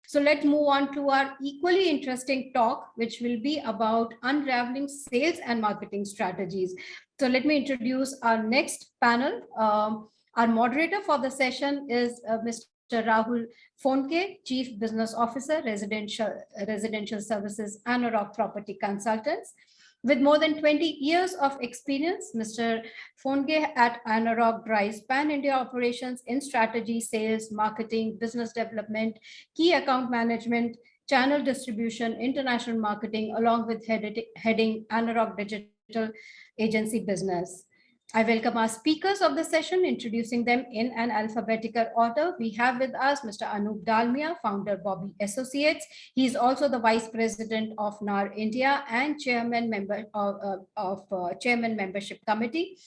So let's move on to our equally interesting talk, which will be about unraveling sales and marketing strategies. So let me introduce our next panel. Our moderator for the session is Mr. Rahul Phondge, Chief Business Officer, Residential Services, ANAROCK Property Consultants. With more than 20 years of experience, Mr. Phondge at ANAROCK drives pan-India operations in strategy, sales, marketing, business development, key account management, channel distribution, international marketing, along with heading ANAROCK Digital Agency Business. I welcome our speakers of the session, introducing them in an alphabetical order. We have with us Mr. Anup Dalmia, founder Bobby Associates. He is also the Vice President of NAR India and Chairman member of Chairman Membership Committee.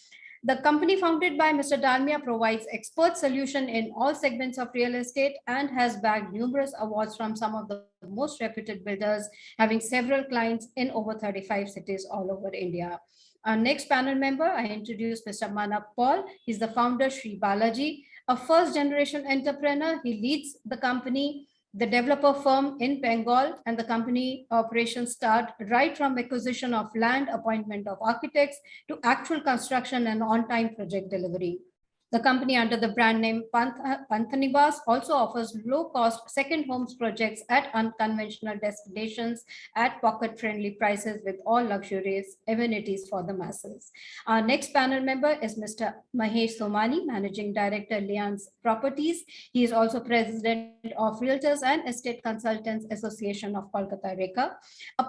The company founded by Mr. Dalmia provides expert solution in all segments of real estate and has bagged numerous awards from some of the most reputed builders, having several clients in over 35 cities all over India. Our next panel member, I introduce Mr. Manab Paul. He's the founder, Sree Balaji, a first-generation entrepreneur. He leads the company, the developer firm in Bengal, and the company operations start right from acquisition of land, appointment of architects, to actual construction and on-time project delivery. The company under the brand name Panthanibas also offers low-cost second homes projects at unconventional destinations at pocket-friendly prices with all luxurious amenities for the masses. Our next panel member is Mr. Mahesh Somani, Managing Director, Liyaans Properties. He is also President of Realtors and Estate Consultants Association of Kolkata, Reka. A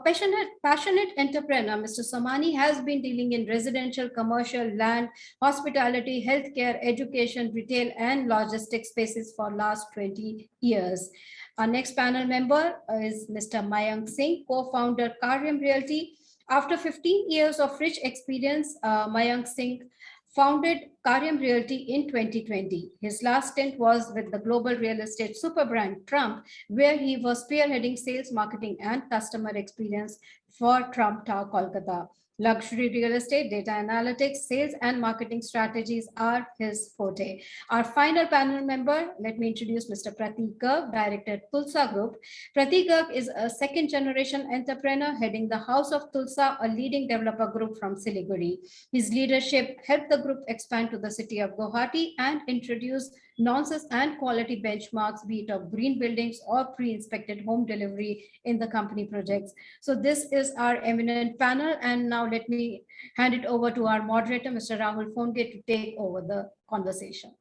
passionate entrepreneur, Mr. Somani has been dealing in residential, commercial, land, hospitality, healthcare, education, retail, and logistics spaces for last 20 years. Our next panel member is Mr. Mayank Singh, co-founder Kaarryam Realty. After 15 years of rich experience, Mayank Singh founded Kaarryam Realty in 2020. His last stint was with the global real estate super brand Trump, where he was spearheading sales, marketing, and customer experience for Trump Tower, Kolkata. Luxury real estate, data analytics, sales, and marketing strategies are his forte. Our final panel member, let me introduce Mr. Pratik, Director at Tulsa Group. Pratik is a second-generation entrepreneur heading the House of Tulsa, a leading developer group from Siliguri. His leadership helped the group expand to the city of Guwahati and introduce nonsense and quality benchmarks, be it of green buildings or pre-inspected home delivery in the company projects. So this is our eminent panel. And now let me hand it over to our moderator, Mr. Rahul Phondge, to take over the conversation.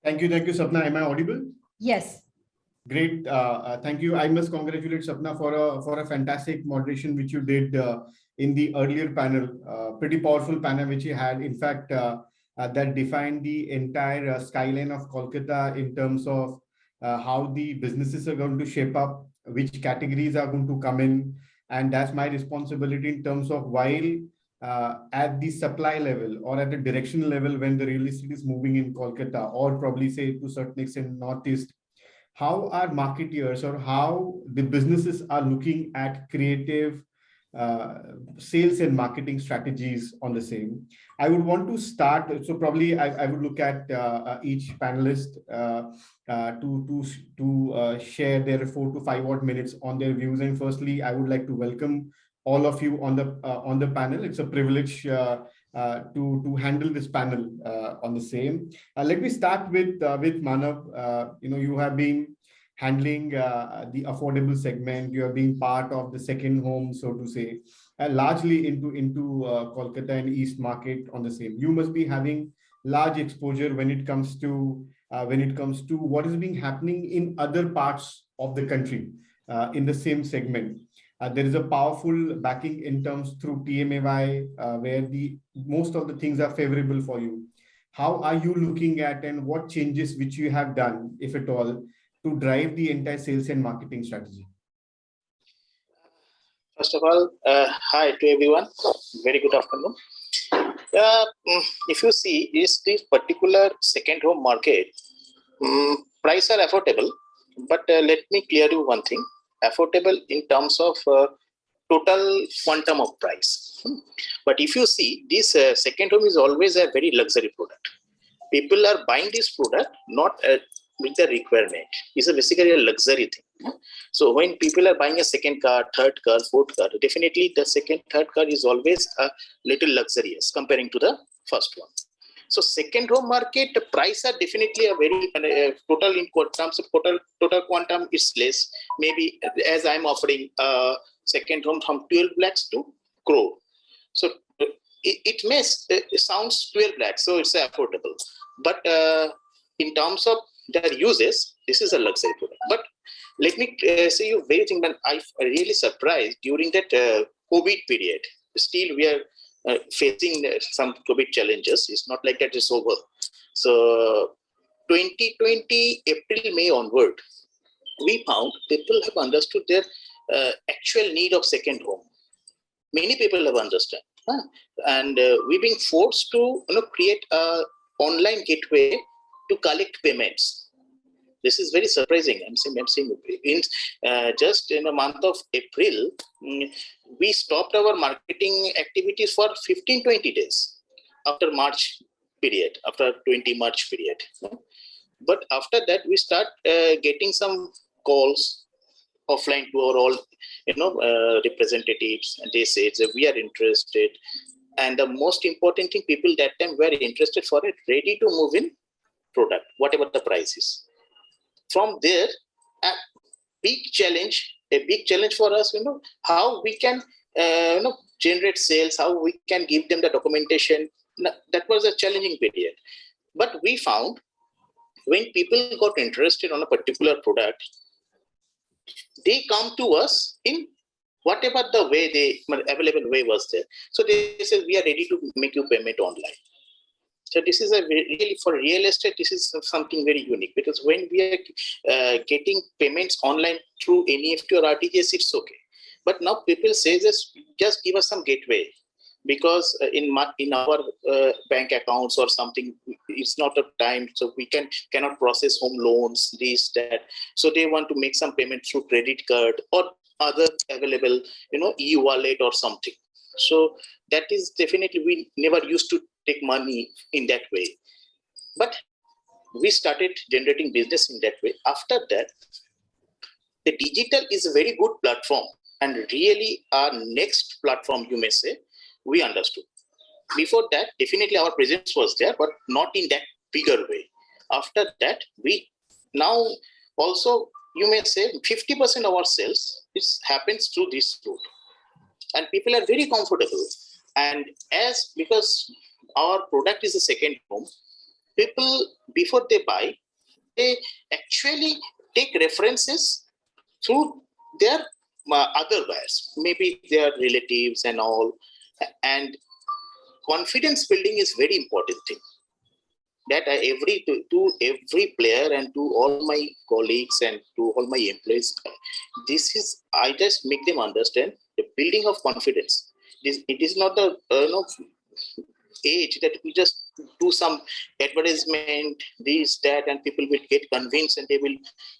Thank you, Sapna. Am I audible? Yes. Great. Thank you. I must congratulate Sapna for a fantastic moderation which you did in the earlier panel. Pretty powerful panel which you had. In fact, that defined the entire skyline of Kolkata in terms of how the businesses are going to shape up, which categories are going to come in. And that's my responsibility in terms of while at the supply level or at the directional level, when the real estate is moving in Kolkata, or probably say to a certain extent Northeast, how are marketeers or how the businesses are looking at creative sales and marketing strategies on the same. I would want to start, so probably I would look at each panelist to share their 4 to 5 odd minutes on their views. And firstly, I would like to welcome all of you on the panel. It's a privilege to handle this panel on the same. Let me start with Manab. You have been handling the affordable segment. You are being part of the second home, so to say, largely into Kolkata and East market on the same. You must be having large exposure when it comes to what is being happening in other parts of the country in the same segment. There is a powerful backing in terms through PMAY, where most of the things are favorable for you. How are you looking at, and what changes which you have done, if at all, to drive the entire sales and marketing strategy? First of all, hi to everyone. Very good afternoon. If you see, is this particular second home market, price are affordable, but let me clear you one thing. Affordable in terms of total quantum of price. But if you see, this second home is always a very luxury product. People are buying this product not with the requirement. It's basically a luxury thing. So when people are buying a second car, third car, fourth car, definitely the second, third car is always a little luxurious comparing to the first one. So second home market, the price are definitely a very total in terms of total quantum is less. Maybe as I'm offering a second home from 12 lakhs to crore. So it may sounds 12 lakhs, so it's affordable. But in terms of their uses, this is a luxury product. But let me say you very thing that I really surprised during that COVID period. Still, we are facing some COVID challenges. It's not like that it's over. So 2020 April, May onward, we found people have understood their actual need of second home. Many people have understood. And we've been forced to create a online gateway to collect payments. This is very surprising. I'm saying just in the month of April, we stopped our marketing activities for 15-20 days after March period, after 20 March period. But after that, we start getting some calls offline to our all representatives, and they say that we are interested. And the most important thing, people that time were interested for it, ready to move in product, whatever the price is. From there, a big challenge for us, how we can generate sales, how we can give them the documentation. That was a challenging period. But we found when people got interested on a particular product, they come to us in whatever the way available way was there. So they said, we are ready to make you payment online. So this is really for real estate, this is something very unique, because when we are getting payments online through NEFT or RTGS, it's okay. But now people say this, just give us some gateway, because in our bank accounts or something, it's not a time, so we cannot process home loans, this, that. So they want to make some payment through credit card or other available, e-wallet or something. So that is definitely, we never used to take money in that way. But we started generating business in that way. After that, the digital is a very good platform, and really our next platform, you may say, we understood. Before that, definitely our presence was there, but not in that bigger way. After that, we now also, you may say, 50% of our sales happens through this route. And people are very comfortable. And because our product is a second home, people, before they buy, they actually take references through their other buyers, maybe their relatives and all. And confidence building is very important thing. That to every player and to all my colleagues and to all my employees, I just make them understand the building of confidence. It is not the age that we just do some advertisement, this, that, and people will get convinced and they will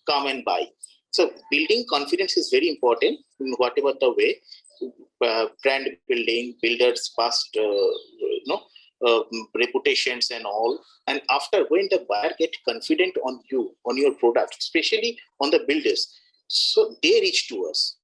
come and buy. So building confidence is very important in whatever the way. Brand building, builders past reputations and all. And after, when the buyer get confident on you, on your product, especially on the builders, so they reach to us.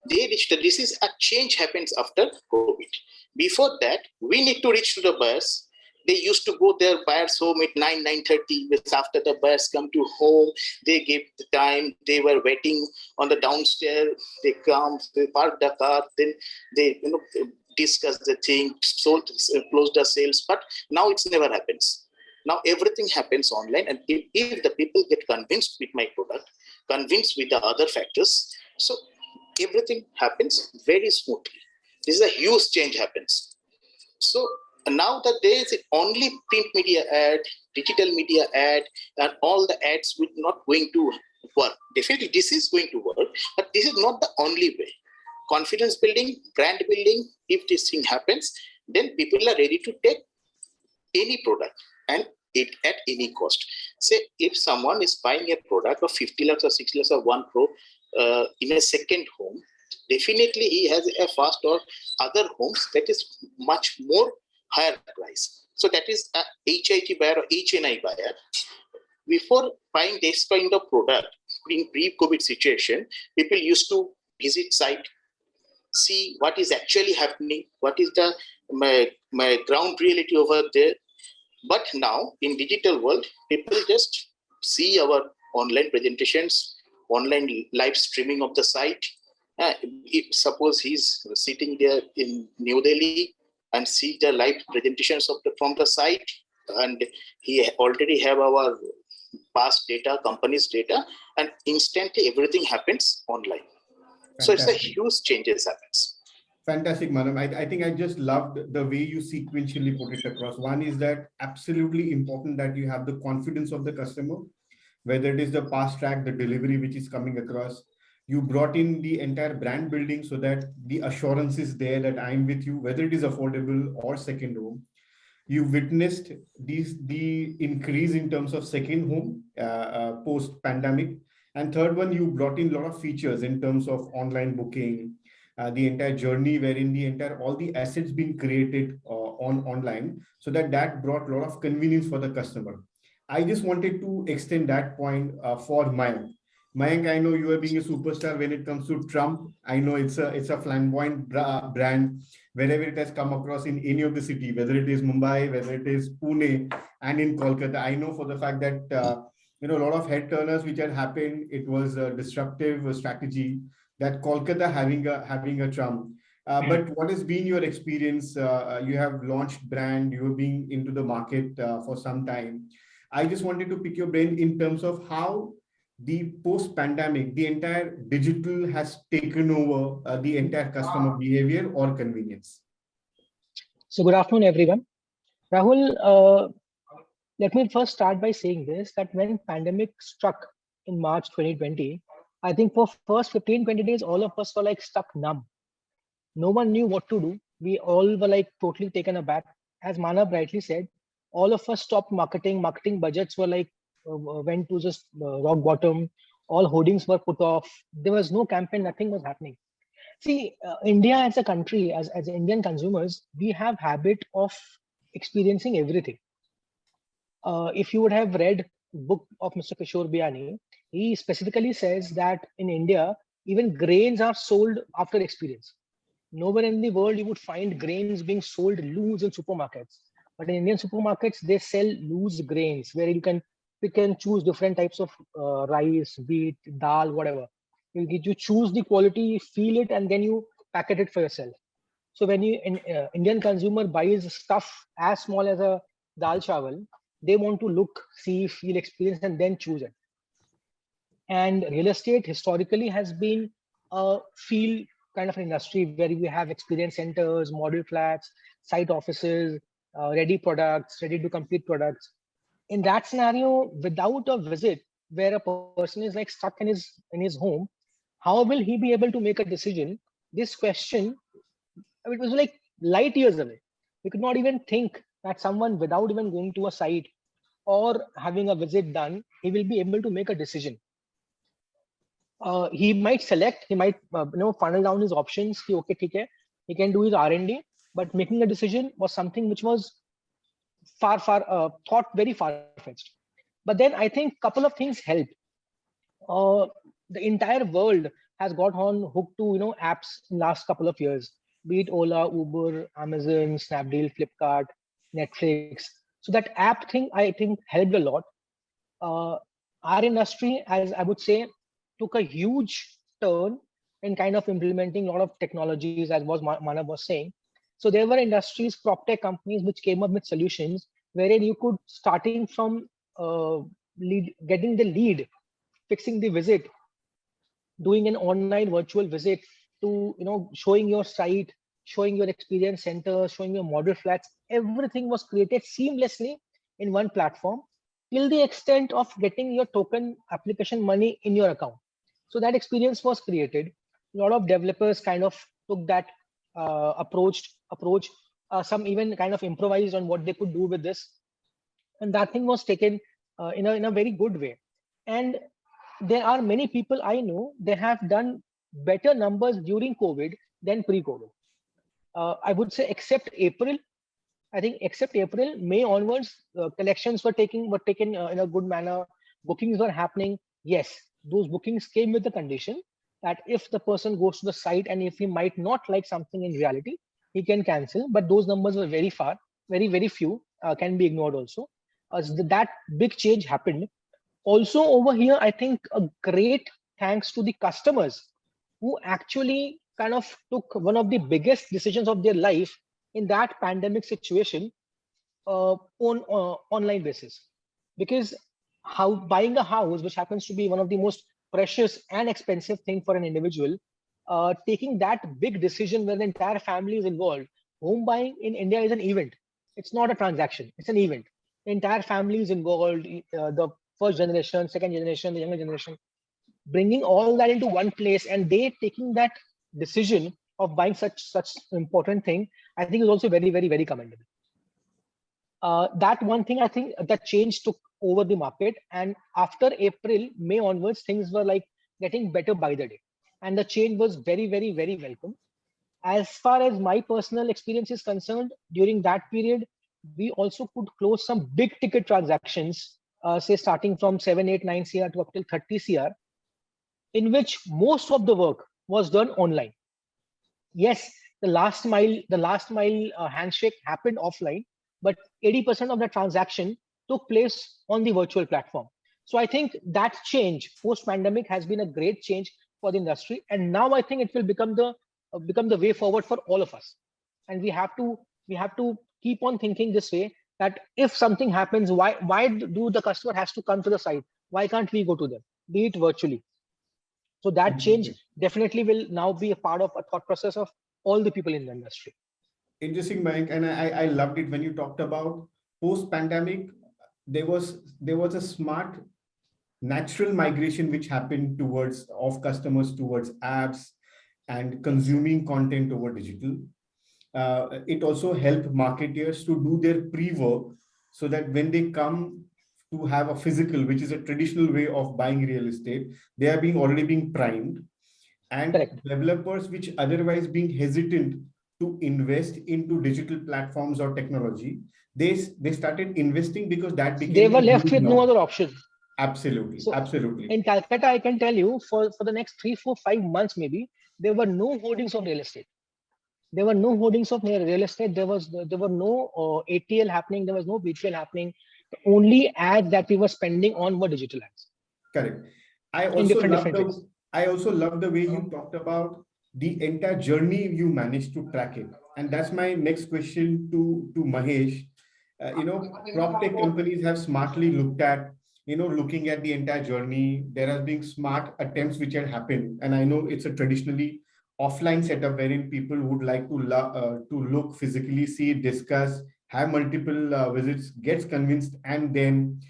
This is a change happens after COVID. Before that, we need to reach to the buyers. They used to go their buyers home at 9:30. After the buyers come to home, they give the time. They were waiting on the downstairs. They come, they park the car, then they discuss the thing, close the sales. But now it never happens. Now everything happens online, and if the people get convinced with my product, convinced with the other factors, so everything happens very smoothly. This is a huge change happens. So now that there is only print media ad, digital media ad, and all the ads will not going to work. Definitely this is going to work, but this is not the only way. Confidence building, brand building, if this thing happens, then people are ready to take any product and it at any cost. Say if someone is buying a product of 50 lakhs or 60 lakhs or 1 crore in a second home, definitely he has a first or other homes that is much more higher price. So that is a HIT buyer or HNI buyer. Before buying this kind of product, pre-COVID situation, people used to visit site, see what is actually happening, what is the my ground reality over there. But now in digital world, people just see our online presentations, online live streaming of the site. If suppose he's sitting there in New Delhi and see the live presentations of from the site, and he already have our past data, company's data, and instantly everything happens online. Fantastic. So it's a huge changes happens. Fantastic, Manab. I think I just loved the way you sequentially put it across. One is that absolutely important that you have the confidence of the customer, whether it is the fast track, the delivery which is coming across. You brought in the entire brand building so that the assurance is there that I'm with you, whether it is affordable or second home. You witnessed the increase in terms of second home post pandemic. And third one, you brought in a lot of features in terms of online booking, the entire journey wherein all the assets being created online, so that brought a lot of convenience for the customer. I just wanted to extend that point for Mayank. Mayank, I know you are being a superstar when it comes to Trump. I know it's a flamboyant brand wherever it has come across in any of the city, whether it is Mumbai, whether it is Pune, and in Kolkata. I know for the fact that a lot of head turners which had happened. It was a disruptive strategy that Kolkata having a Trump. But what has been your experience? You have launched brand. You have been into the market for some time. I just wanted to pick your brain in terms of how the post-pandemic, the entire digital has taken over the entire customer behavior or convenience. So good afternoon, everyone. Rahul, let me first start by saying this, that when pandemic struck in March 2020, I think for first 15, 20 days, all of us were like stuck numb. No one knew what to do. We all were like totally taken aback. As Manab rightly said, all of us stopped marketing. Marketing budgets were like, went to just rock bottom. All hoardings were put off. There was no campaign, nothing was happening. See, India as a country, as Indian consumers, we have habit of experiencing everything. If you would have read book of Mr. Kishore Biyani, he specifically says that in India, even grains are sold after experience. Nowhere in the world you would find grains being sold loose in supermarkets. But in Indian supermarkets, they sell loose grains where you can pick and choose different types of rice, wheat, dal, whatever. You choose the quality, feel it, and then you packet it for yourself. So when Indian consumer buys stuff as small as a dal chawal, they want to look, see, feel, experience, and then choose it. And real estate historically has been a feel kind of an industry where we have experience centers, model flats, site offices, ready products, ready to complete products. In that scenario, without a visit where a person is like stuck in his home, how will he be able to make a decision? This question, it was like light years away. We could not even think that someone without even going to a site or having a visit done, he will be able to make a decision. He might select, he might funnel down his options. Okay, he can do his R&D, but making a decision was something which was thought very far-fetched. But then I think a couple of things helped. The entire world has got on hooked to apps in last couple of years, be it Ola, Uber, Amazon, Snapdeal, Flipkart, Netflix. So that app thing I think helped a lot. Our industry, as I would say, took a huge turn in kind of implementing a lot of technologies, as Manab was saying. So there were industries, prop tech companies, which came up with solutions wherein you could, starting from getting the lead, fixing the visit, doing an online virtual visit, to showing your site, showing your experience center, showing your model flats, everything was created seamlessly in one platform, till the extent of getting your token application money in your account. So that experience was created. A lot of developers kind of took that approach. Some even kind of improvised on what they could do with this, and that thing was taken in a very good way. And there are many people I know, they have done better numbers during COVID than pre-COVID. I would say except April. I think except April, May onwards, collections were taken in a good manner. Bookings were happening. Yes, those bookings came with the condition that if the person goes to the site and if he might not like something in reality, he can cancel. But those numbers were very far, very few, can be ignored also. That big change happened. Also over here, I think a great thanks to the customers who actually kind of took one of the biggest decisions of their life in that pandemic situation, on online basis. Because how buying a house, which happens to be one of the most precious and expensive thing for an individual, taking that big decision where the entire family is involved. Home buying in India is an event. It's not a transaction. It's an event. The entire family is involved. The first generation, second generation, the younger generation, bringing all that into one place, and they taking that decision of buying such important thing, I think is also very commendable. That one thing, I think that change took over the market, and after April, May onwards, things were like getting better by the day, and the change was very welcome. As far as my personal experience is concerned, during that period, we also could close some big ticket transactions, say starting from 7, 8, 9 CR to up till 30 CR, in which most of the work was done online. Yes, the last mile handshake happened offline, but 80% of the transaction took place on the virtual platform. So I think that change post-pandemic has been a great change for the industry, and now I think it will become the way forward for all of us. And we have to keep on thinking this way, that if something happens, why do the customer has to come to the site? Why can't we go to them, be it virtually? So that change definitely will now be a part of a thought process of all the people in the industry. Interesting, Mayank, and I loved it when you talked about post-pandemic. There was a smart, natural migration which happened of customers towards apps and consuming content over digital. It also helped marketers to do their pre-work so that when they come to have a physical, which is a traditional way of buying real estate, they are already being primed. And Correct. Developers which otherwise being hesitant to invest into digital platforms or technology, they started investing because that became they were left with no other option. Absolutely. So absolutely. In Calcutta, I can tell you for the next 3, 4, 5 months, maybe there were no hoardings of real estate. There were no hoardings of real estate. There were no ATL happening. There was no BTL happening. The only ads that we were spending on were digital ads. Correct. I also love the way you talked about the entire journey you managed to track it. And that's my next question to Mahesh. Prop tech companies have smartly looking at the entire journey. There has been smart attempts which had happened. And I know it's a traditionally offline setup wherein people would like to look physically, see, discuss, have multiple visits, gets convinced, and then,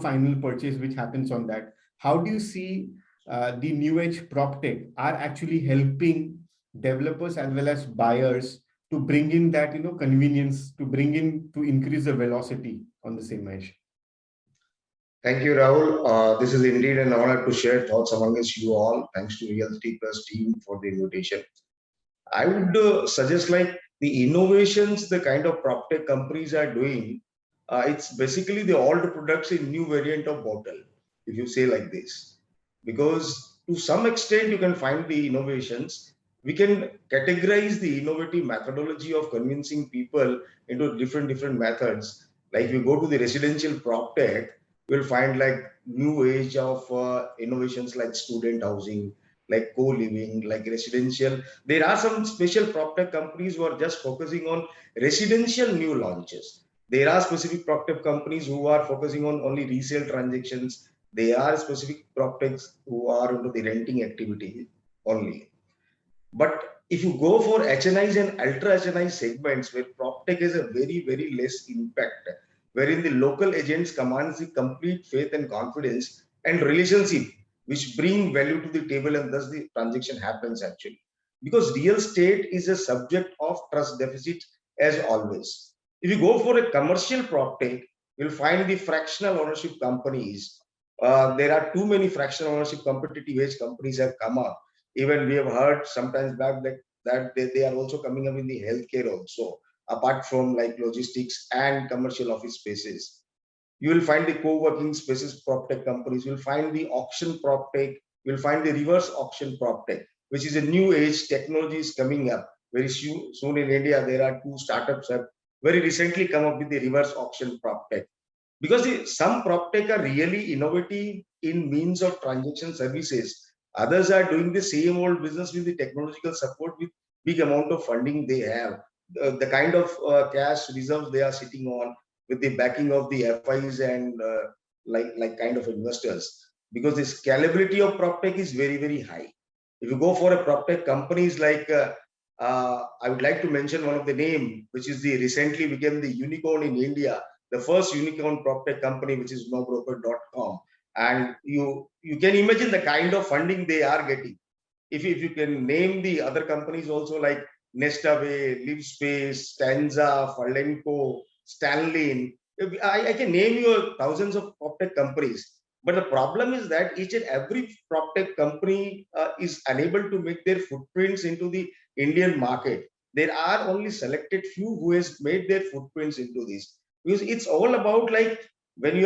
final purchase, which happens on that. How do you see the new age prop tech are actually helping developers as well as buyers to bring in that, convenience, to increase the velocity on the same measure? Thank you, Rahul. This is indeed an honor to share thoughts amongst you all. Thanks to Realty Plus team for the invitation. I would suggest like the innovations the kind of prop tech companies are doing. It's basically the old products in new variant of bottle, if you say like this. Because to some extent you can find the innovations. We can categorize the innovative methodology of convincing people into different methods. Like you go to the residential prop tech, you'll find like new age of innovations like student housing, like co-living, like residential. There are some special prop tech companies who are just focusing on residential new launches. There are specific prop tech companies who are focusing on only resale transactions. There are specific prop techs who are into the renting activity only. But if you go for HNIs and ultra HNI segments where prop tech has a very less impact, wherein the local agents commands the complete faith and confidence and relationship, which bring value to the table, and thus the transaction happens actually. Because real estate is a subject of trust deficit as always. If you go for a commercial prop tech, you'll find the fractional ownership companies. There are too many fractional ownership competitive age companies have come up. Even we have heard sometimes back that they are also coming up in the healthcare also, apart from like logistics and commercial office spaces. You will find the co-working spaces PropTech companies. You will find the auction PropTech. You will find the reverse auction PropTech, which is a new age technology is coming up. Very soon in India, there are 2 startups have very recently come up with the reverse auction PropTech. Because some PropTech are really innovative in means of transaction services. Others are doing the same old business with the technological support with big amount of funding they have. The kind of cash reserves they are sitting on with the backing of the FIs and like kind of investors. Because the scalability of PropTech is very, very high. If you go for a PropTech companies like, I would like to mention one of the name, which is the recently became the unicorn in India, the first unicorn PropTech company, which is nobroker.com. And you can imagine the kind of funding they are getting. If you can name the other companies also like Nestaway, LiveSpace, Stanza, Falenco, Stanley, I can name you thousands of PropTech companies. But the problem is that each and every PropTech company is unable to make their footprints into the Indian market. There are only selected few who has made their footprints into this. Because it's all about like when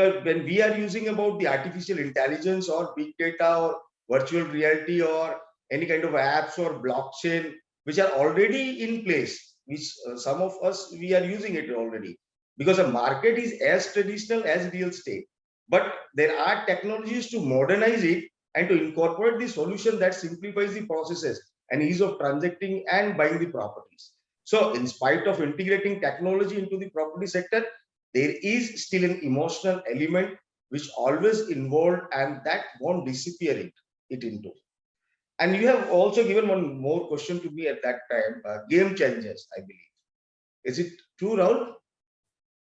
we are using about the artificial intelligence or big data or virtual reality or any kind of apps or blockchain which are already in place, which some of us we are using it already, because the market is as traditional as real estate, but there are technologies to modernize it and to incorporate the solution that simplifies the processes and ease of transacting and buying the properties. So in spite of integrating technology into the property sector, there is still an emotional element which always involved and that won't disappear it into. And you have also given one more question to me at that time, game changers, I believe. Is it true, Rahul?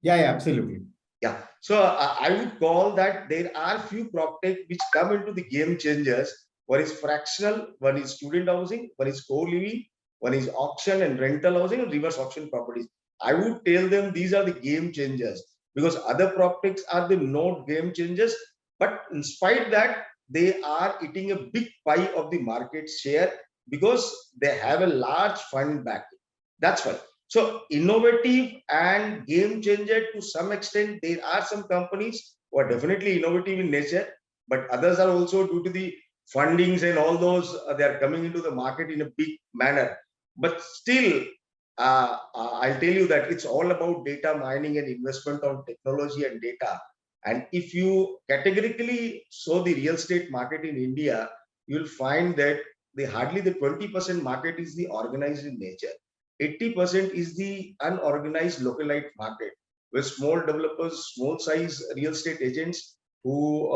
Yeah, absolutely. Yeah. So I would call that there are few PropTech which come into the game changers. One is fractional, one is student housing, one is co-living, one is auction and rental housing and reverse auction properties. I would tell them these are the game changers because other PropTechs are the not game changers. But in spite that, they are eating a big pie of the market share because they have a large fund backing. That's why. So innovative and game changer to some extent, there are some companies who are definitely innovative in nature, but others are also due to the fundings and all those, they are coming into the market in a big manner. But still, I'll tell you that it's all about data mining and investment on technology and data. And if you categorically saw the real estate market in India, you'll find that hardly the 20% market is the organized in nature. 80% is the unorganized localite market, where small developers, small size real estate agents who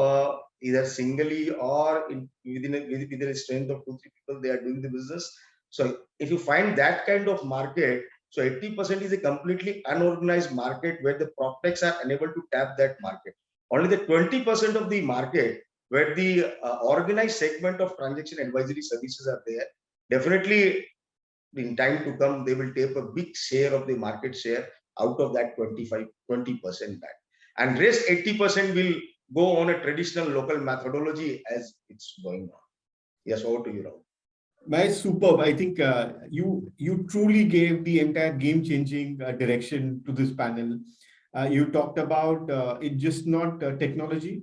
either singly or within a strength of 2-3 people, they are doing the business. So if you find that kind of market, so 80% is a completely unorganized market where the PropTechs are unable to tap that market. Only the 20% of the market where the organized segment of transaction advisory services are there. Definitely in time to come, they will take a big share of the market share out of that 20% back. And rest 80% will go on a traditional local methodology as it's going on. Yes, over to you, Rahul. Mahesh, superb. I think you truly gave the entire game-changing direction to this panel. You talked about it just not technology,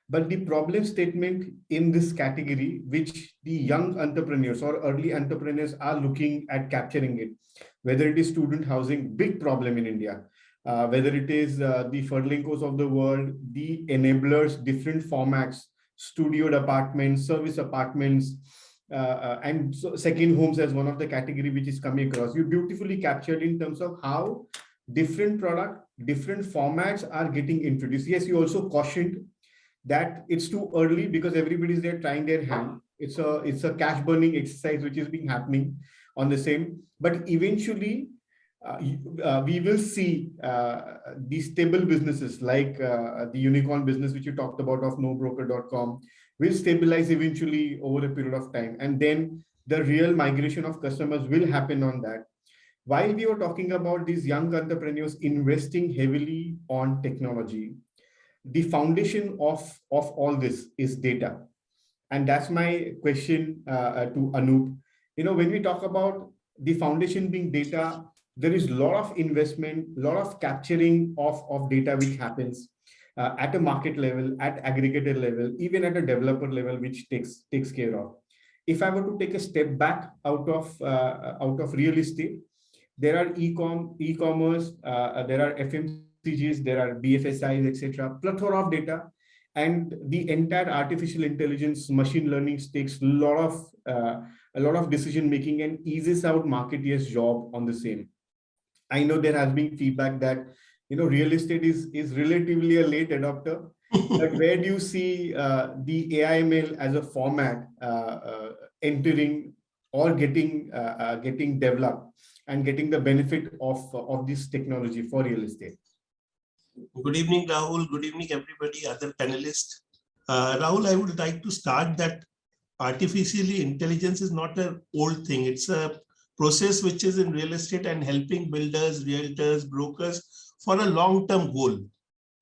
but the problem statement in this category, which the young entrepreneurs or early entrepreneurs are looking at capturing it, whether it is student housing, big problem in India, whether it is the Furlinkos of the world, the enablers, different formats, studio apartments, service apartments, and so second homes as one of the category which is coming across. You beautifully captured in terms of how different product, different formats are getting introduced. Yes, you also cautioned that it's too early because everybody's there trying their hand. It's a cash burning exercise which is being happening on the same. But eventually, we will see these stable businesses like the unicorn business which you talked about of nobroker.com will stabilize eventually over a period of time, and then the real migration of customers will happen on that. While we were talking about these young entrepreneurs investing heavily on technology, the foundation of all this is data. And that's my question to Anup. When we talk about the foundation being data, there is a lot of investment, a lot of capturing of data which happens. at a market level, at aggregator level, even at a developer level, which takes care of. If I were to take a step back out of real estate, there are e-commerce, there are FMCGs, there are BFSIs, etc. Plethora of data, and the entire artificial intelligence, machine learning takes a lot of decision making and eases out marketeers' job on the same. I know there has been feedback that real estate is relatively a late adopter. But where do you see the AI/ML as a format entering or getting developed and getting the benefit of this technology for real estate? Good evening, Rahul. Good evening, everybody, other panelists. Rahul, I would like to start that artificial intelligence is not an old thing. It's a process which is in real estate and helping builders, realtors, brokers for a long-term goal.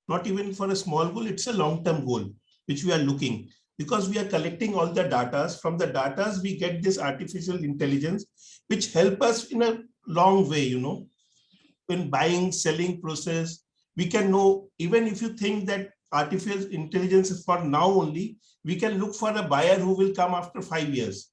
Not even for a small goal, it's a long-term goal, which we are looking, because we are collecting all the data. From the data, we get this artificial intelligence, which help us in a long way, in buying, selling process. We can know, even if you think that artificial intelligence is for now only, we can look for a buyer who will come after 5 years.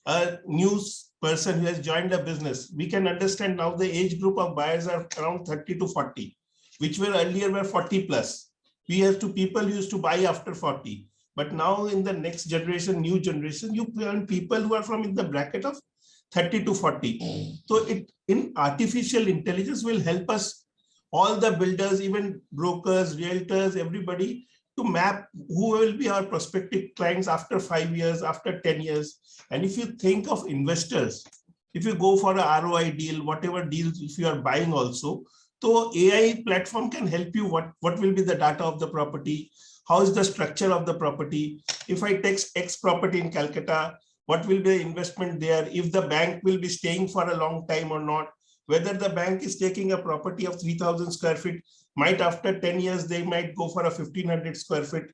A new person who has joined a business, we can understand now the age group of buyers are around 30 to 40. Which were earlier were 40 plus. We have to people who used to buy after 40. But now in the next generation, new generation, you find people who are from in the bracket of 30 to 40. So in artificial intelligence will help us, all the builders, even brokers, realtors, everybody, to map who will be our prospective clients after 5 years, after 10 years. And if you think of investors, if you go for a ROI deal, whatever deals, if you are buying also, so AI platform can help you what will be the data of the property, how is the structure of the property. If I take X property in Calcutta, what will be the investment there, if the bank will be staying for a long time or not, whether the bank is taking a property of 3,000 square feet, might after 10 years, they might go for a 1,500 square feet.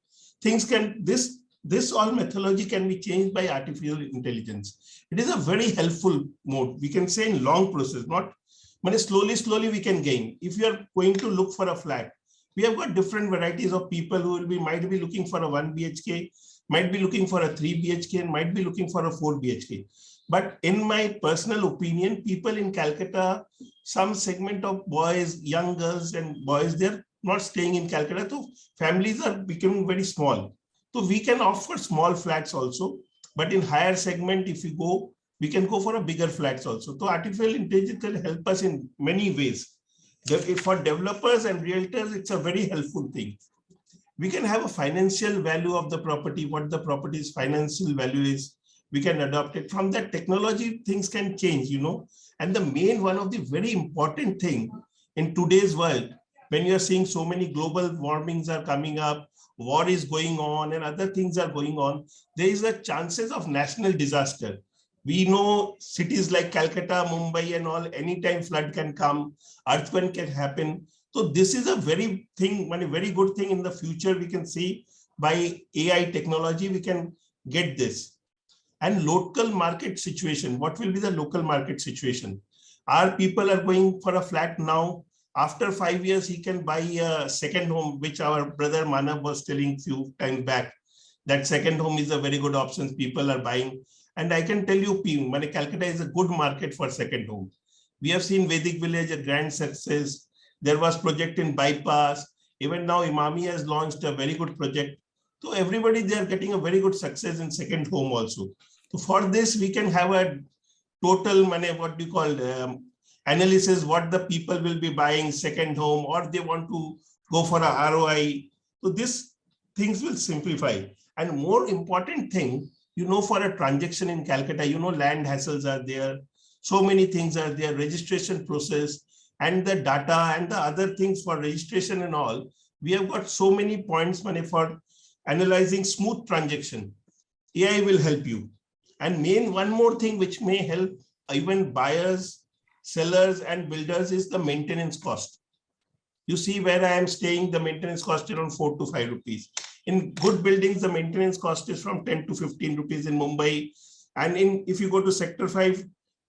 Things can, this all methodology can be changed by artificial intelligence. It is a very helpful mode. We can say in long process, not but slowly we can gain. If you are going to look for a flat, we have got different varieties of people who might be looking for a 1 BHK, might be looking for a 3 BHK, and might be looking for a 4 BHK. But in my personal opinion, people in Calcutta, some segment of boys, young girls and boys, they're not staying in Calcutta. So families are becoming very small. So we can offer small flats also, but in higher segment, if you go, we can go for a bigger flats also. So artificial intelligence can help us in many ways. For developers and realtors, it's a very helpful thing. We can have a financial value of the property, what the property's financial value is. We can adopt it. From that technology, things can change, And the main one of the very important thing in today's world, when you're seeing so many global warmings are coming up, war is going on and other things are going on, there is a chances of national disaster. We know cities like Calcutta, Mumbai and all, anytime flood can come, earthquake can happen. So this is a very good thing in the future. We can see by AI technology, we can get this. And local market situation, what will be the local market situation? Our people are going for a flat now. After 5 years, he can buy a second home, which our brother Manab was telling few times back. That second home is a very good option. People are buying. And I can tell you, Calcutta is a good market for second home. We have seen Vedic Village, a grand success. There was project in Bypass. Even now, Imami has launched a very good project. So everybody, they are getting a very good success in second home also. So for this, we can have a total analysis, what the people will be buying second home, or they want to go for a ROI. So these things will simplify. And more important thing, for a transaction in Calcutta, land hassles are there. So many things are there, registration process and the data and the other things for registration and all. We have got so many points for analyzing smooth transaction. AI will help you. And one more thing which may help even buyers, sellers and builders is the maintenance cost. You see where I am staying, the maintenance cost is around 4 to 5 rupees. In good buildings, the maintenance cost is from 10 to 15 rupees in Mumbai. And if you go to sector 5,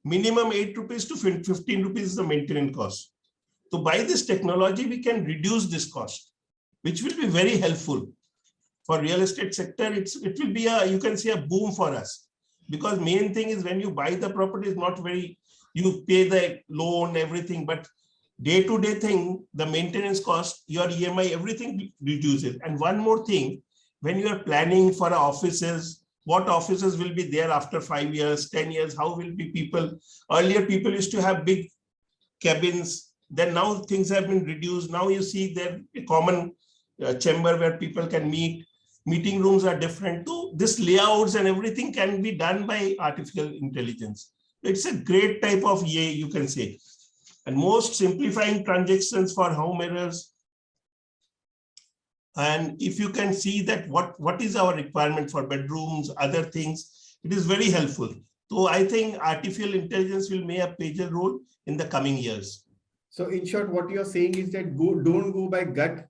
minimum 8 rupees to 15 rupees is the maintenance cost. So by this technology, we can reduce this cost. which will be very helpful for real estate sector. It will be you can say a boom for us, because main thing is when you buy the property is not very, you pay the loan, everything, but day-to-day thing, the maintenance cost, your EMI, everything reduces. And one more thing, when you are planning for offices, what offices will be there after 5 years, 10 years, how will be people? Earlier, people used to have big cabins. Then now things have been reduced. Now you see there a common chamber where people can meet. Meeting rooms are different too. This layouts and everything can be done by artificial intelligence. It's a great type of EA, you can say. And most simplifying transactions for homeowners. And if you can see that what is our requirement for bedrooms, other things, it is very helpful. So I think artificial intelligence will play a major role in the coming years. So in short, what you're saying is that don't go by gut,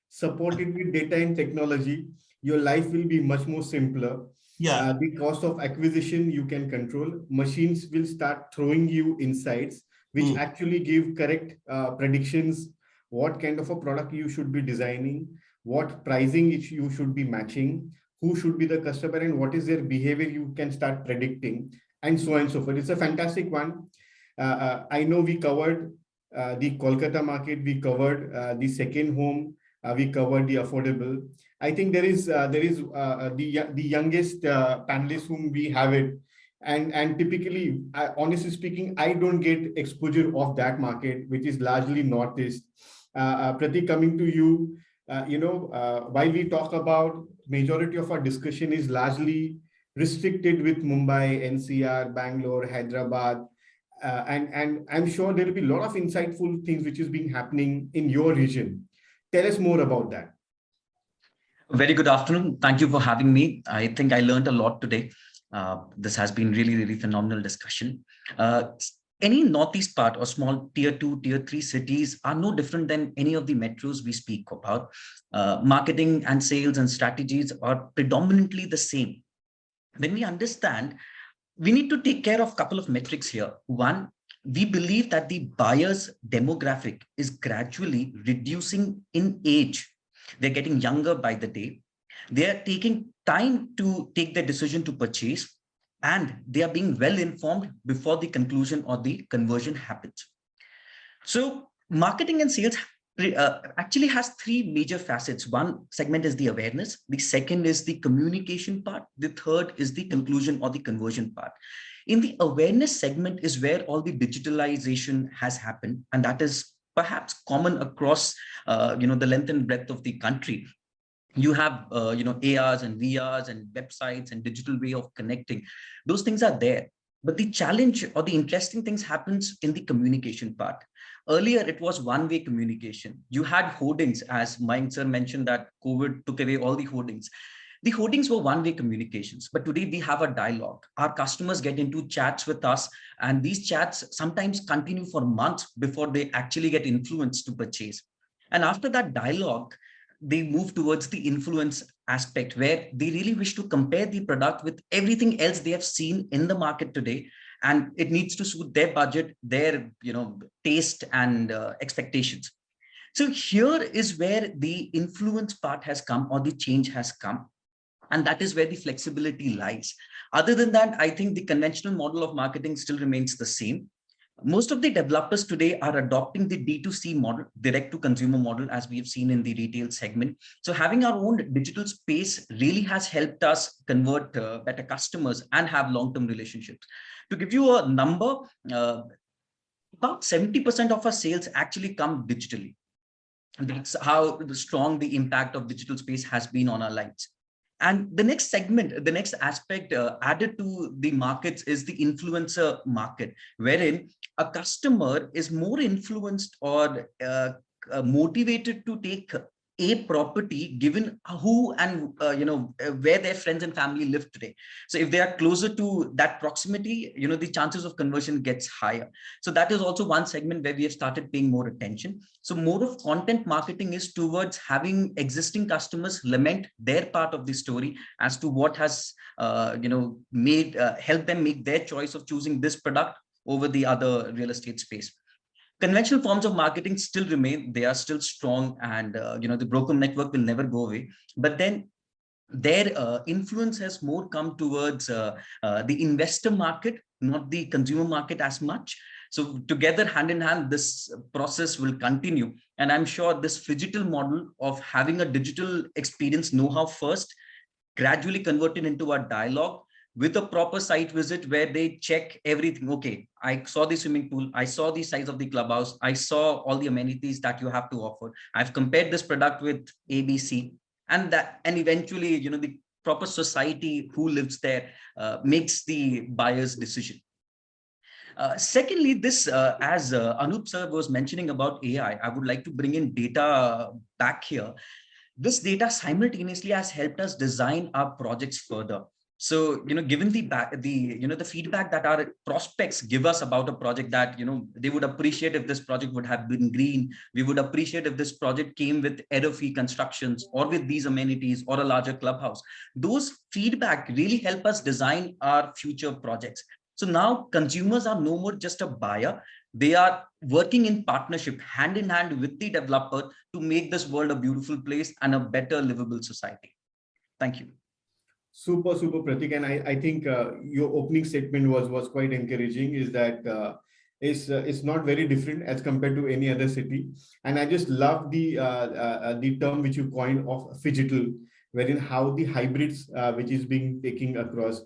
support it with data and technology. Your life will be much more simpler. Yeah. The cost of acquisition you can control. Machines will start throwing you insights, which actually give correct predictions, what kind of a product you should be designing, what pricing you should be matching, who should be the customer, and what is their behavior you can start predicting, and so on and so forth. It's a fantastic one. I know we covered the Kolkata market, we covered the second home, we covered the affordable. I think there is the youngest panelist whom we have it. And typically, honestly speaking, I don't get exposure of that market, which is largely Northeast. Pratik, coming to you, while we talk about majority of our discussion is largely restricted with Mumbai, NCR, Bangalore, Hyderabad, and I'm sure there will be a lot of insightful things which is being happening in your region. Tell us more about that. Very good afternoon. Thank you for having me. I think I learned a lot today. This has been really, really phenomenal discussion. Any Northeast part or small tier 2, tier 3 cities are no different than any of the metros we speak about. Marketing and sales and strategies are predominantly the same. When we understand, we need to take care of a couple of metrics here. One, we believe that the buyer's demographic is gradually reducing in age. They're getting younger by the day. They're taking time to take their decision to purchase, and they are being well informed before the conclusion or the conversion happens. So marketing and sales actually has three major facets. One segment is the awareness. The second is the communication part. The third is the conclusion or the conversion part. In the awareness segment is where all the digitalization has happened, and that is perhaps common across the length and breadth of the country. You have ARs and VRs and websites and digital way of connecting. Those things are there. But the challenge or the interesting things happens in the communication part. Earlier, it was one-way communication. You had hoardings, as Mayank sir mentioned that COVID took away all the hoardings. The hoardings were one-way communications, but today we have a dialogue. Our customers get into chats with us, and these chats sometimes continue for months before they actually get influenced to purchase. And after that dialogue, they move towards the influence aspect, where they really wish to compare the product with everything else they have seen in the market today, and it needs to suit their budget, their taste and expectations. So here is where the influence part has come, or the change has come. And that is where the flexibility lies. Other than that, I think the conventional model of marketing still remains the same. Most of the developers today are adopting the D2C model, direct to consumer model, as we have seen in the retail segment. So having our own digital space really has helped us convert better customers and have long-term relationships. To give you a number, about 70% of our sales actually come digitally. And that's how strong the impact of digital space has been on our lives. And the next segment, the next aspect added to the markets is the influencer market, wherein a customer is more influenced or motivated to take a property given who and where their friends and family live today. So if they are closer to that proximity, the chances of conversion gets higher. So that is also one segment where we have started paying more attention. So more of content marketing is towards having existing customers lament their part of the story as to what has helped them make their choice of choosing this product over the other real estate space. Conventional forms of marketing still remain, they are still strong, and the broker network will never go away. But then their influence has more come towards the investor market, not the consumer market as much. So together, hand in hand, this process will continue. And I'm sure this phygital model of having a digital experience know-how first, gradually converted into a dialogue with a proper site visit where they check everything. Okay, I saw the swimming pool, I saw the size of the clubhouse, I saw all the amenities that you have to offer. I've compared this product with ABC, and eventually, the proper society who lives there makes the buyer's decision. Secondly, this, as Anup sir was mentioning about AI, I would like to bring in data back here. This data simultaneously has helped us design our projects further. So, given the feedback that our prospects give us about a project, that, they would appreciate if this project would have been green. We would appreciate if this project came with error-free constructions or with these amenities or a larger clubhouse. Those feedback really help us design our future projects. So now consumers are no more just a buyer. They are working in partnership, hand in hand with the developer, to make this world a beautiful place and a better livable society. Thank you. Super, Pratik. And I think your opening statement was quite encouraging, is that it's not very different as compared to any other city. And I just love the term which you coined of phygital, wherein how the hybrids which is being taken across.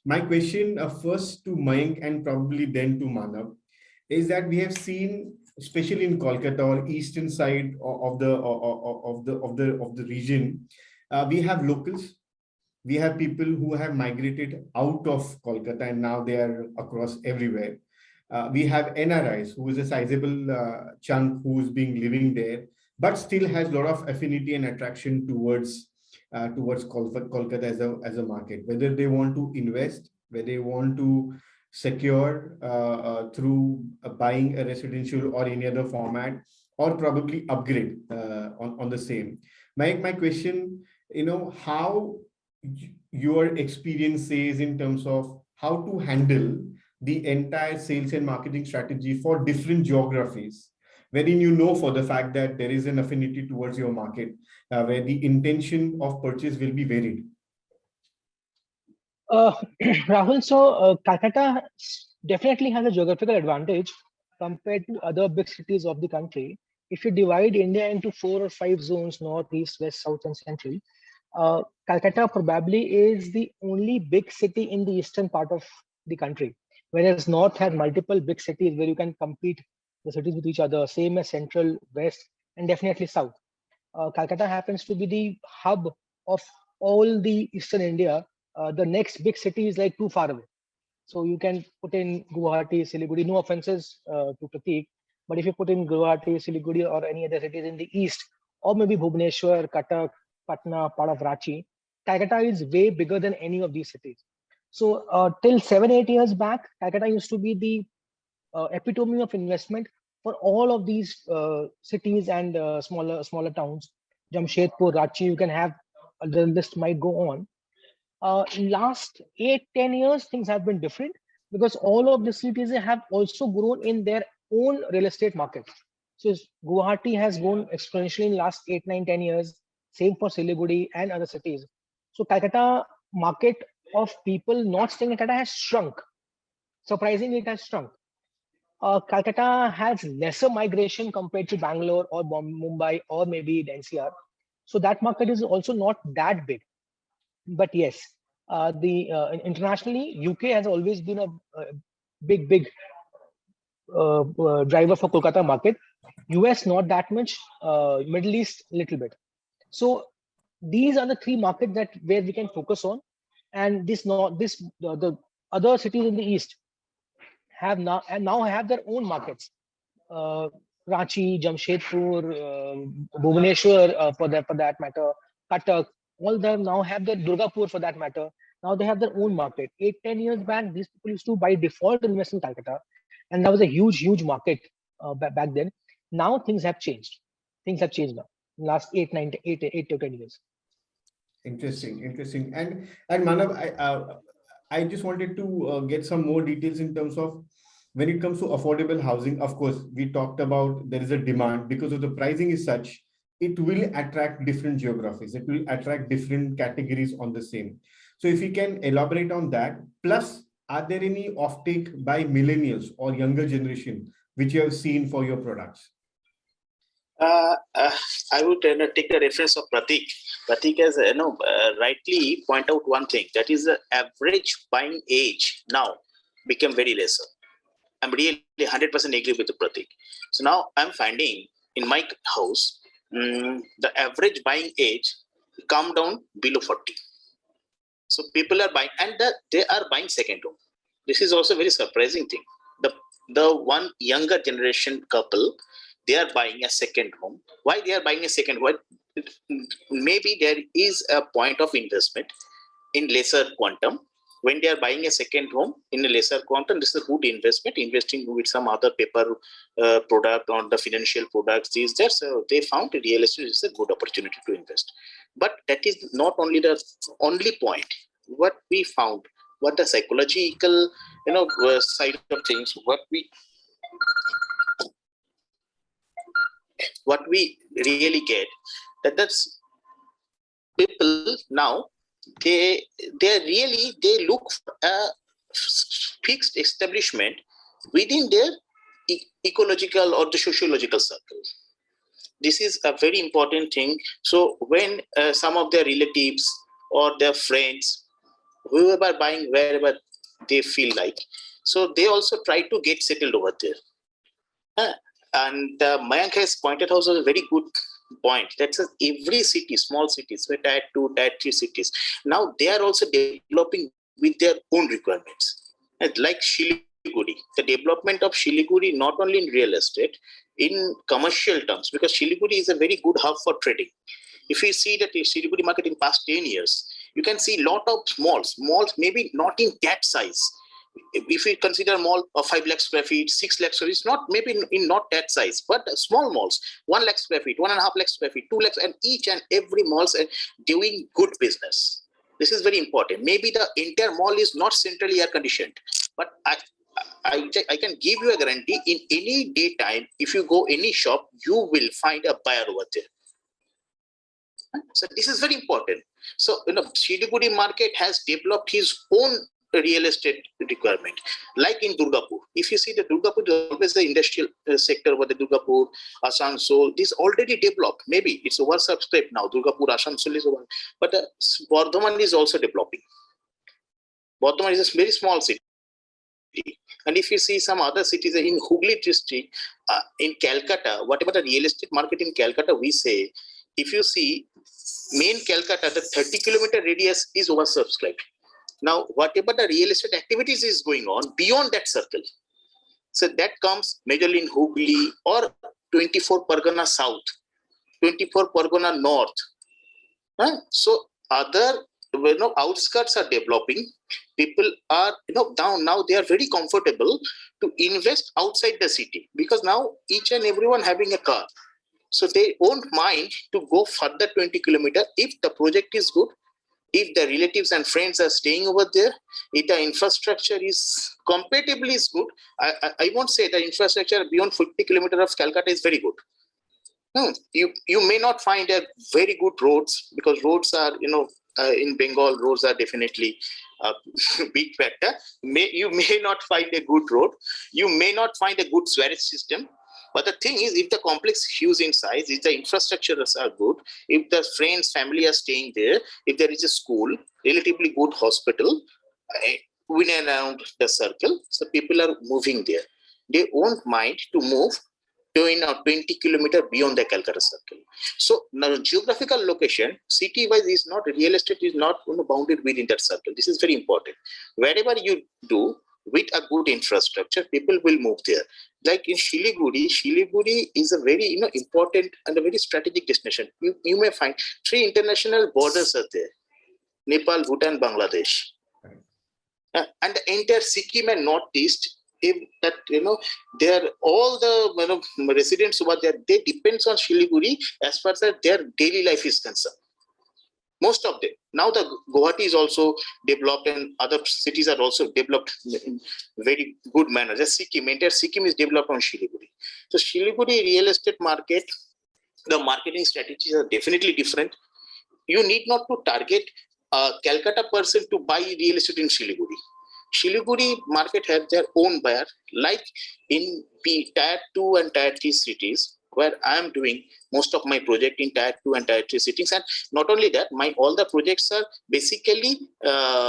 My question first to Mayank and probably then to Manab is that we have seen, especially in Kolkata or eastern side of the region, we have locals. We have people who have migrated out of Kolkata and now they are across everywhere. We have NRIs, who is a sizable chunk who's been living there, but still has a lot of affinity and attraction towards Kolkata as a market. Whether they want to invest, whether they want to secure through buying a residential or any other format, or probably upgrade on the same. My question, how your experience says in terms of how to handle the entire sales and marketing strategy for different geographies, wherein for the fact that there is an affinity towards your market, where the intention of purchase will be varied. Rahul, so Calcutta definitely has a geographical advantage compared to other big cities of the country. If you divide India into 4 or 5 zones, north, east, west, south, and central, Calcutta probably is the only big city in the eastern part of the country, whereas north has multiple big cities where you can compete the cities with each other, same as central, west, and definitely south. Calcutta happens to be the hub of all the eastern India. The next big city is like too far away. So you can put in Guwahati, Siliguri, no offenses to Pratik, but if you put in Guwahati, Siliguri, or any other cities in the east, or maybe Bhubaneswar, Cuttack, Patna, part of Ranchi, Calcutta is way bigger than any of these cities. So till 7-8 years back, Calcutta used to be the epitome of investment for all of these cities and smaller towns. Jamshedpur, Ranchi, you can have, the list might go on. Last 8-10 years, things have been different because all of the cities have also grown in their own real estate market. So Guwahati has grown exponentially in last 8-9-10 years. Same for Siliguri and other cities. So Calcutta market of people not staying in Calcutta has shrunk. Surprisingly, it has shrunk. Calcutta has lesser migration compared to Bangalore or Mumbai or maybe NCR. So that market is also not that big. But yes, internationally, UK has always been a big driver for Kolkata market. US not that much, Middle East little bit. So these are the 3 markets where we can focus on, and the other cities in the east have now have their own markets. Ranchi, Jamshedpur, Bhubaneswar for that matter, Cuttack, all them now have their Durgapur for that matter. Now they have their own market. 8-10 years back, these people used to by default invest in Calcutta, and that was a huge market back then. Now things have changed. Things have changed now. Last 8 to 10 years. Interesting. And Manab, I just wanted to get some more details in terms of When it comes to affordable housing, of course, we talked about there is a demand because of the pricing is such, it will attract different geographies. It will attract different categories on the same. So if you can elaborate on that, plus are there any offtake by millennials or younger generation which you have seen for your products? I would take the reference of Pratik. Pratik has rightly point out one thing, that is the average buying age now become very lesser. I'm really 100% agree with Pratik. So now I'm finding in my house, the average buying age come down below 40. So people are buying, and they are buying second home. This is also a very surprising thing. The one younger generation couple, they are buying a second home. Why they are buying a second home? Maybe there is a point of investment in lesser quantum. When they are buying a second home in a lesser quantum, this is a good investment, investing with some other paper product on the financial products these days. So they found real estate is a good opportunity to invest. But that is not only the only point. What we found, what the psychological side of things, what we really get, that's people now, they look for a fixed establishment within their ecological or the sociological circle. This is a very important thing. So when some of their relatives or their friends, whoever buying wherever they feel like, so they also try to get settled over there. And Mayank has pointed out a very good point. That's every city, small cities, tier 2, tier 3 cities. Now they are also developing with their own requirements. Like Siliguri, the development of Siliguri, not only in real estate, in commercial terms, because Siliguri is a very good hub for trading. If you see that the Siliguri market in past 10 years, you can see a lot of malls maybe not in that size. If we consider a mall of 5 lakh square feet, 6 lakh square feet, it's not maybe in not that size, but small malls, 1 lakh square feet, 1.5 lakh square feet, 2 lakhs, and each and every malls are doing good business. This is very important. Maybe the entire mall is not centrally air conditioned, but I can give you a guarantee, in any daytime, if you go any shop, you will find a buyer over there. So this is very important. So Siliguri market has developed his own real estate requirement, like in Durgapur. If you see the Durgapur is always the industrial sector over the Durgapur, Asansol, this already developed. Maybe it's oversubscribed now. Durgapur, Asansol is over, but Bardhaman is also developing. Bardhaman is a very small city. And if you see some other cities in Hooghly district, in Calcutta, whatever the real estate market in Calcutta, we say, if you see main Calcutta, the 30-kilometer radius is oversubscribed. Now, whatever the real estate activities is going on beyond that circle, so that comes majorly in Hooghly or 24 Pargana South, 24 Pargana North. So other outskirts are developing. People are now they are very comfortable to invest outside the city, because now each and everyone having a car. So they won't mind to go further 20 kilometers if the project is good, if the relatives and friends are staying over there, if the infrastructure is comparatively is good. I won't say the infrastructure beyond 50 kilometers of Calcutta is very good. You may not find a very good roads, because roads are, in Bengal, roads are definitely a big factor. You may not find a good road. You may not find a good sewage system. But the thing is, if the complex is huge in size, if the infrastructures are good, if the friends, family are staying there, if there is a school, relatively good hospital, in and around the circle, so people are moving there. They won't mind to move to 20 kilometers beyond the Calcutta circle. So now geographical location, city-wise, is not, real estate is not bounded within that circle. This is very important. Wherever you do with a good infrastructure, people will move there. Like in Siliguri is a very important and a very strategic destination. You may find 3 international borders are there: Nepal, Bhutan, Bangladesh, and the entire Sikkim and Northeast. They're all the residents over there. They depends on Siliguri as far as their daily life is concerned. Most of them. Now the Guwahati is also developed and other cities are also developed in very good manner. Just Sikkim, entire Sikkim is developed on Siliguri. So Siliguri real estate market, the marketing strategies are definitely different. You need not to target a Calcutta person to buy real estate in Siliguri. Siliguri market has their own buyer, like in Tier 2 and Tier 3 cities, where I am doing most of my project in Tier 2 and Tier 3 cities. And not only that, all the projects are basically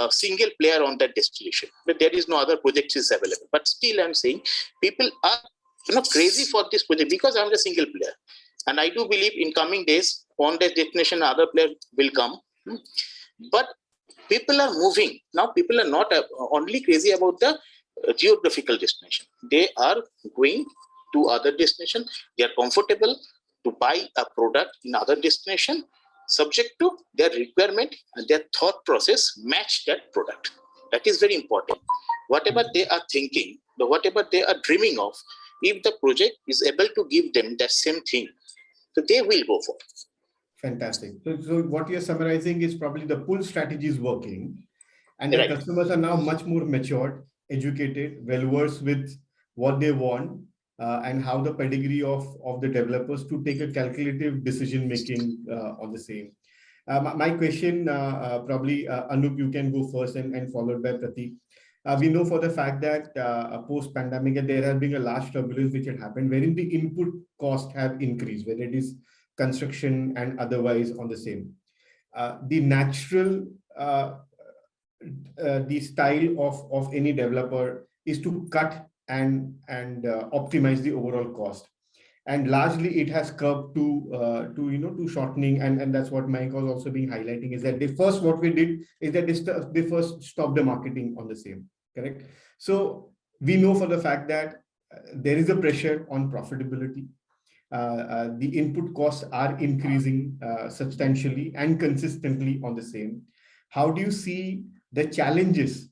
single player on that destination. But there is no other project is available. But still, I'm saying people are crazy for this project because I'm a single player. And I do believe in coming days, on that destination, other player will come. But people are moving. Now people are not only crazy about the geographical destination. They are going to other destination. They are comfortable to buy a product in other destination, subject to their requirement and their thought process match that product. That is very important. Whatever they are thinking, whatever they are dreaming of, if the project is able to give them that same thing, so they will go for it. Fantastic. So what you're summarizing is probably the pull strategy is working, and Right. the customers are now much more matured, educated, well-versed with what they want, and how the pedigree of the developers to take a calculative decision-making on the same. My question, probably, Anup, you can go first and followed by Pratik. We know for the fact that post-pandemic, there has been a large turbulence which had happened, wherein the input cost have increased, whether it is construction and otherwise on the same. The natural, the style of any developer is to cut and optimize the overall cost. And largely it has curbed to shortening, and that's what Mayank was also being highlighting, is that what we did is that they first stopped the marketing on the same, correct? So we know for the fact that there is a pressure on profitability. The input costs are increasing substantially and consistently on the same. How do you see the challenges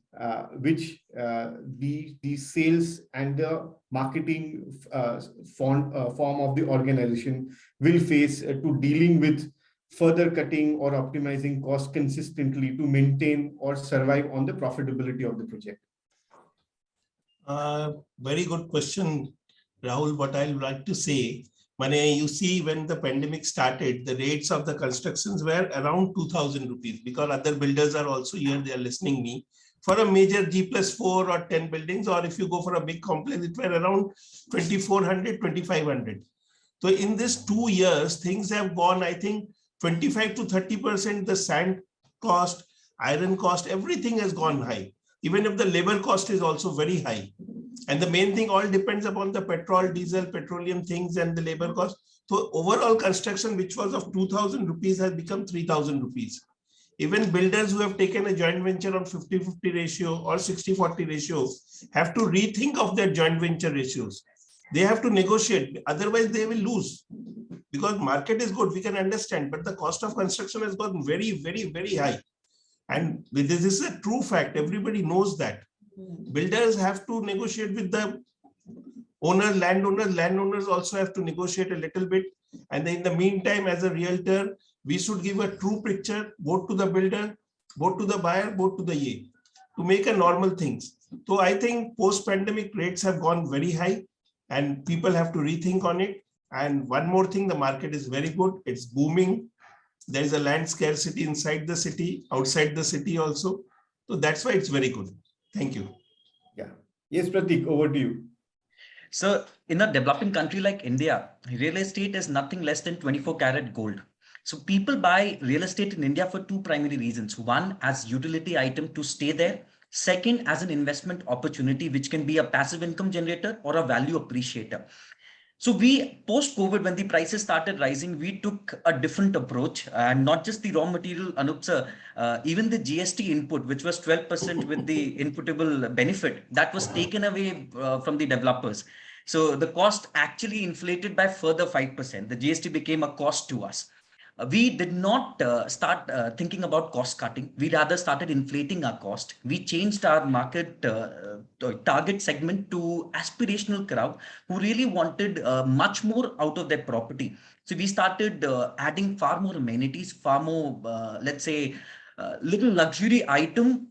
which the sales and the marketing form of the organization will face to dealing with further cutting or optimizing costs consistently to maintain or survive on the profitability of the project? Very good question, Rahul. What I would like to say, you see, when the pandemic started, the rates of the constructions were around 2,000 rupees, because other builders are also here, they are listening me. For a major G+4 or 10 buildings, or if you go for a big complex, it were around 2,400, 2,500. So in this 2 years, things have gone, I think, 25 to 30%, the sand cost, iron cost, everything has gone high. Even if the labor cost is also very high. And the main thing all depends upon the petrol, diesel, petroleum things and the labor cost. So overall construction, which was of 2,000 rupees, has become 3,000 rupees. Even builders who have taken a joint venture on 50-50 ratio or 60-40 ratio have to rethink of their joint venture ratios. They have to negotiate, otherwise they will lose. Because market is good, we can understand, but the cost of construction has gotten very, very, very high. And this is a true fact, everybody knows that. Builders have to negotiate with the owners, landowners also have to negotiate a little bit. And in the meantime, as a realtor, we should give a true picture, both to the builder, both to the buyer, both to the ye, to make a normal things. So I think post-pandemic rates have gone very high and people have to rethink on it. And one more thing, the market is very good. It's booming. There is a land scarcity inside the city, outside the city also. So that's why it's very good. Thank you. Yeah. Yes, Pratik, over to you. So in a developing country like India, real estate is nothing less than 24-karat gold. So people buy real estate in India for two primary reasons. One, as utility item to stay there. Second, as an investment opportunity, which can be a passive income generator or a value appreciator. So we, post-COVID, when the prices started rising, we took a different approach, and not just the raw material, Anup sir, even the GST input, which was 12% with the inputable benefit, that was taken away from the developers. So the cost actually inflated by further 5%. The GST became a cost to us. we did not start thinking about cost cutting. We rather started inflating our cost. We changed our market target segment to aspirational crowd who really wanted much more out of their property. So we started adding far more amenities, far more, let's say, little luxury item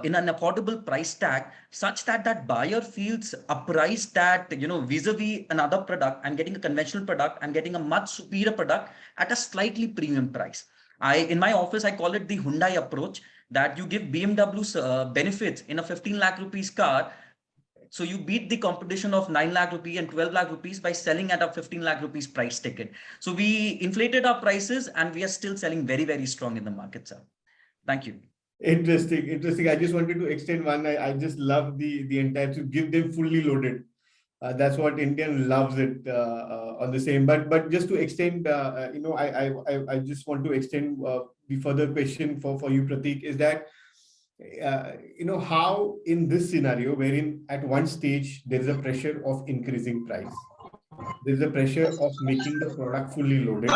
in an affordable price tag, such that that buyer feels apprised that, vis-a-vis another product, I'm getting a conventional product, I'm getting a much superior product at a slightly premium price. In my office, I call it the Hyundai approach, that you give BMW's benefits in a 15 lakh rupees car. So you beat the competition of 9 lakh rupees and 12 lakh rupees by selling at a 15 lakh rupees price ticket. So we inflated our prices and we are still selling very, very strong in the market, sir. Thank you. Interesting. I just wanted to extend one. I just love the entire, to give them fully loaded. That's what Indian loves it on the same. But just to extend, I just want to extend the further question for you, Pratik, is that how in this scenario, wherein at one stage there is a pressure of increasing price, there is a pressure of making the product fully loaded,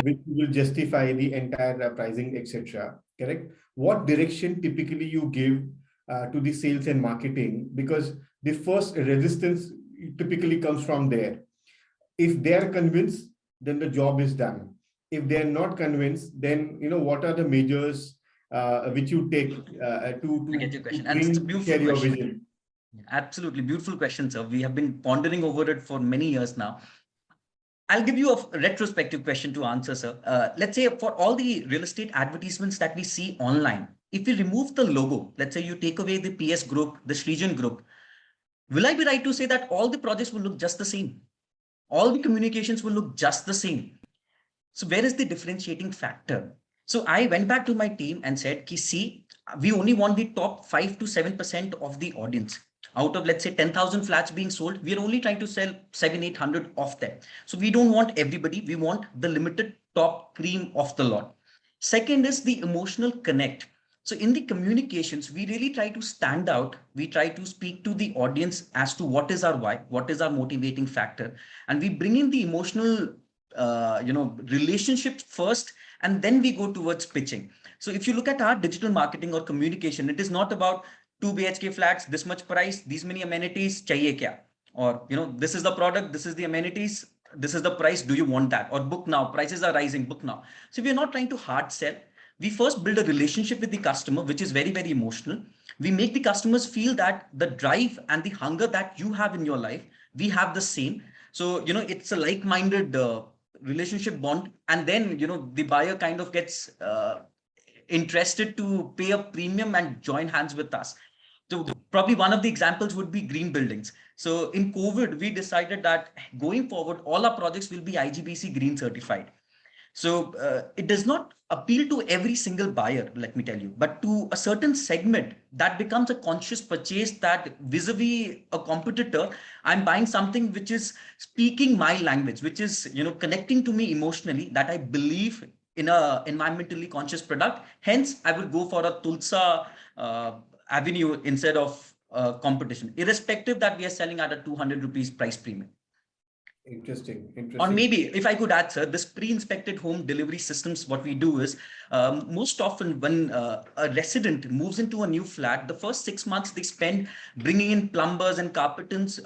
which will justify the entire pricing, etc. Correct? What direction typically you give to the sales and marketing? Because the first resistance typically comes from there. If they are convinced, then the job is done. If they are not convinced, then what are the measures which you take to get your question, and it's a beautiful share your question. vision? Absolutely beautiful question, sir. We have been pondering over it for many years now. I'll give you a retrospective question to answer, sir. Let's say for all the real estate advertisements that we see online, if you remove the logo, let's say you take away the PS group, the Sree group, will I be right to say that all the projects will look just the same? All the communications will look just the same. So where is the differentiating factor? So I went back to my team and said, see, we only want the top 5 to 7% of the audience. Out of, let's say, 10,000 flats being sold, we are only trying to sell 700-800 of them. So we don't want everybody. We want the limited top cream of the lot. Second is the emotional connect. So in the communications, we really try to stand out. We try to speak to the audience as to what is our why, what is our motivating factor. And we bring in the emotional relationship first, and then we go towards pitching. So if you look at our digital marketing or communication, it is not about 2 BHK flats, this much price, these many amenities, chahiye kya? Or, this is the product, this is the amenities, this is the price, do you want that? Or book now, prices are rising, book now. So we are not trying to hard sell. We first build a relationship with the customer, which is very, very emotional. We make the customers feel that the drive and the hunger that you have in your life, we have the same. So, it's a like-minded relationship bond. And then, the buyer kind of gets interested to pay a premium and join hands with us. So probably one of the examples would be green buildings. So in COVID, we decided that going forward, all our projects will be IGBC green certified. So it does not appeal to every single buyer, let me tell you, but to a certain segment that becomes a conscious purchase, that vis-a-vis a competitor, I'm buying something which is speaking my language, which is, connecting to me emotionally, that I believe in a environmentally conscious product. Hence, I will go for a Tulsa avenue instead of competition, irrespective that we are selling at a 200 rupees price premium. Interesting. Or maybe if I could add, sir, this pre-inspected home delivery systems, what we do is most often when a resident moves into a new flat, the first 6 months they spend bringing in plumbers and carpenters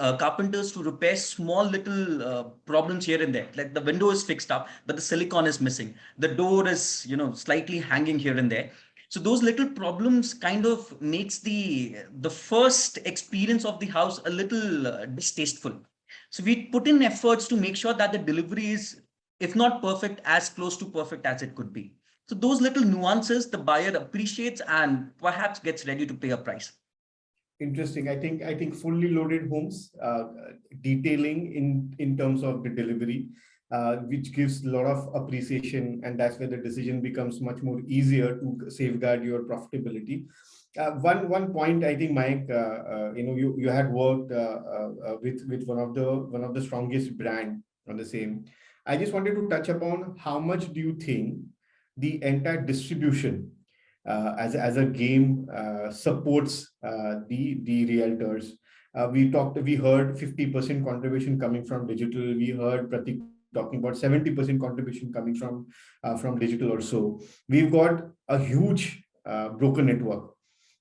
to repair small little problems here and there. Like the window is fixed up, but the silicone is missing. The door is, slightly hanging here and there. So those little problems kind of makes the first experience of the house a little distasteful. So we put in efforts to make sure that the delivery is, if not perfect, as close to perfect as it could be. So those little nuances the buyer appreciates and perhaps gets ready to pay a price. Interesting. I think fully loaded homes, detailing in terms of the delivery, which gives a lot of appreciation, and that's where the decision becomes much more easier to safeguard your profitability. One point, I think, Mayank, you had worked with one of the strongest brand on the same. I just wanted to touch upon how much do you think the entire distribution as a game supports the realtors. We heard 50% contribution coming from digital. We heard Pratik talking about 70% contribution coming from digital or so. We've got a huge broker network.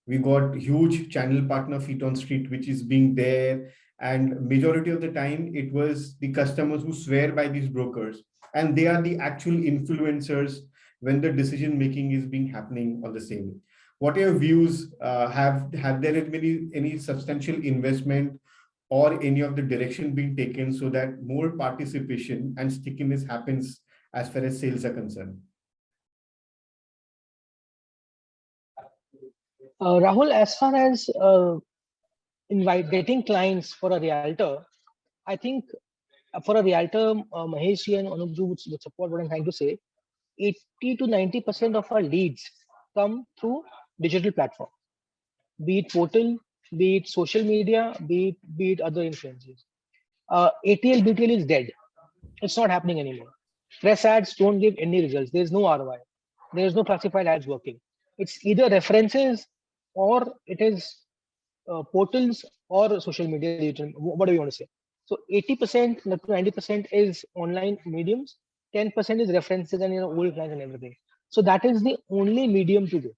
We got huge channel partner feet on street, which is being there. And majority of the time, it was the customers who swear by these brokers, and they are the actual influencers when the decision making is being happening on the same. What are your views? Have there been any substantial investment or any of the direction being taken so that more participation and stickiness happens as far as sales are concerned? Rahul, as far as getting clients for a realtor, I think for a realtor, Mahesh and Anup would support what I'm trying to say. 80 to 90% of our leads come through digital platform, be it portal, be it social media, be it other influences. ATL, BTL is dead. It's not happening anymore. Press ads don't give any results. There's no ROI. There is no classified ads working. It's either references or it is portals or social media. What do you want to say? So 80% to 90% is online mediums. 10% is references and old clients and everything. So that is the only medium to do.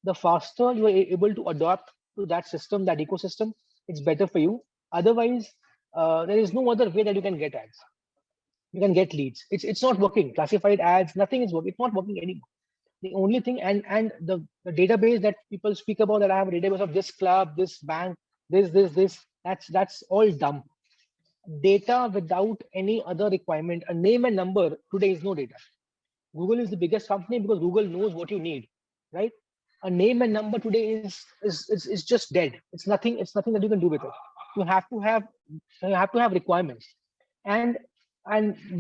The faster you are able to adapt to that system, that ecosystem, it's better for you. Otherwise, there is no other way that you can get ads. You can get leads. It's not working. Classified ads, nothing is working. It's not working anymore. The only thing, and the database that people speak about, that I have a database of this club, this bank, this, that's all dumb. Data without any other requirement, a name and number today is no data. Google is the biggest company because Google knows what you need, right? A name and number today is just dead. It's nothing that you can do with it. You have to have requirements, and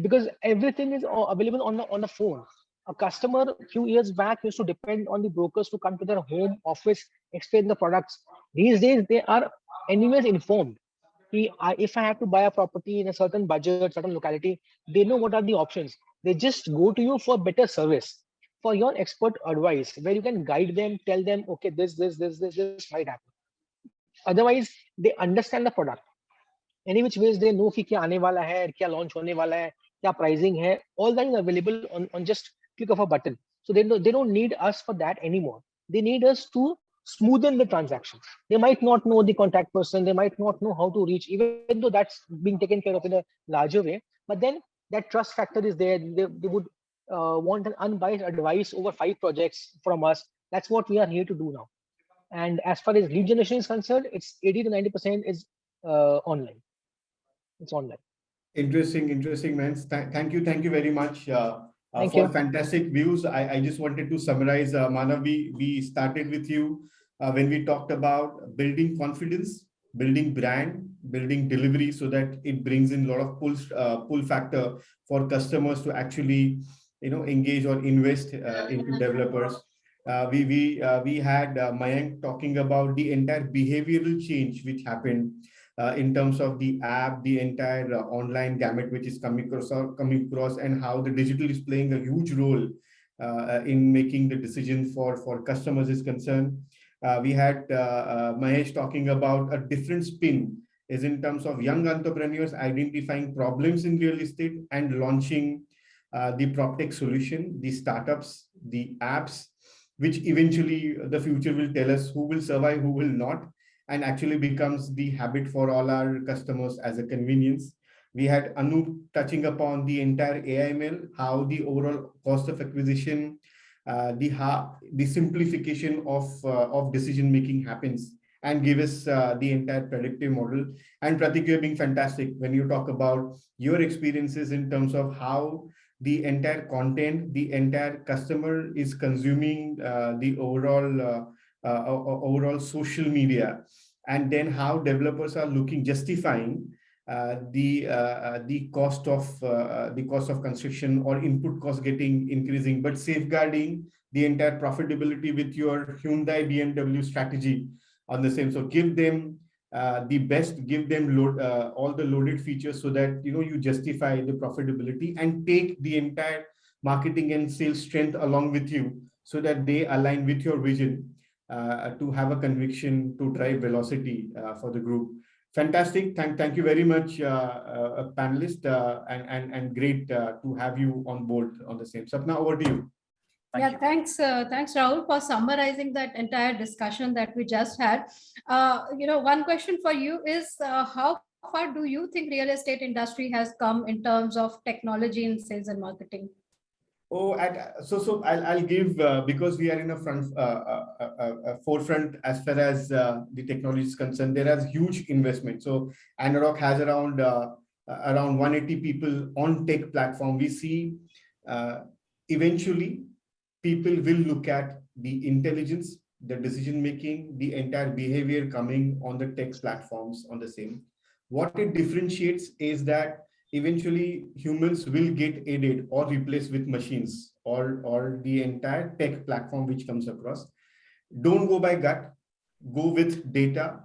because everything is available on the phone. A customer a few years back used to depend on the brokers to come to their home office, explain the products. These days they are anyways informed. If I have to buy a property in a certain budget, certain locality, they know what are the options. They just go to you for better service, for your expert advice, where you can guide them, tell them, okay, this might happen. Otherwise, they understand the product. Any which ways they know कि क्या आने वाला है, क्या launch होने वाला है, क्या pricing है. All that is available on just click of a button. So they don't need us for that anymore. They need us to smoothen the transaction. They might not know the contact person. They might not know how to reach, even though that's being taken care of in a larger way. But then that trust factor is there. They would want an unbiased advice over 5 projects from us. That's what we are here to do now. And as far as lead generation is concerned, it's 80 to 90% is online. It's online. Interesting, man. Thank you very much Thank for you. fantastic views. I just wanted to summarize, Manab, we started with you when we talked about building confidence, building brand, building delivery, so that it brings in a lot of pull factor for customers to actually engage or invest into developers. We had Mayank talking about the entire behavioral change which happened in terms of the app, the entire online gamut which is coming across, and how the digital is playing a huge role in making the decision for customers is concerned. We had Mahesh talking about a different spin is in terms of young entrepreneurs identifying problems in real estate and launching the PropTech solution, the startups, the apps, which eventually the future will tell us who will survive, who will not, and actually becomes the habit for all our customers as a convenience. We had Anup touching upon the entire AIML, how the overall cost of acquisition, the simplification of decision making happens, and give us the entire predictive model. And Pratik, you're being fantastic when you talk about your experiences in terms of how the entire content, the entire customer is consuming the overall social media, and then how developers are justifying the cost of construction or input cost getting increasing, but safeguarding the entire profitability with your Hyundai BMW strategy on the same. So give them the best, give them all the loaded features so that you justify the profitability, and take the entire marketing and sales strength along with you so that they align with your vision to have a conviction to drive velocity for the group. Fantastic. Thank you very much, panelist, and great to have you on board on the same. Sapna, over to you. Thank you. Thanks, Rahul, for summarizing that entire discussion that we just had. One question for you is how far do you think real estate industry has come in terms of technology in sales and marketing? Oh, so I'll give because we are in a forefront as far as the technology is concerned. There is huge investment. So ANAROCK has around 180 people on tech platform. We see eventually people will look at the intelligence, the decision making, the entire behavior coming on the tech platforms on the same. What it differentiates is that eventually humans will get aided or replaced with machines or the entire tech platform which comes across. Don't go by gut, go with data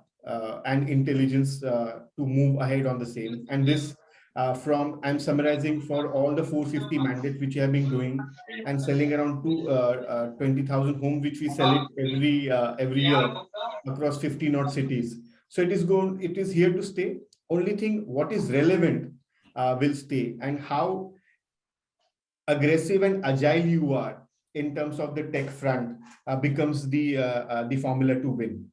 and intelligence to move ahead on the same. And this I'm summarizing for all the 450 mandates which we have been doing and selling around 20,000 homes, which we sell it every year across 50 odd cities. So it is here to stay. Only thing what is relevant will stay, and how aggressive and agile you are in terms of the tech front becomes the formula to win.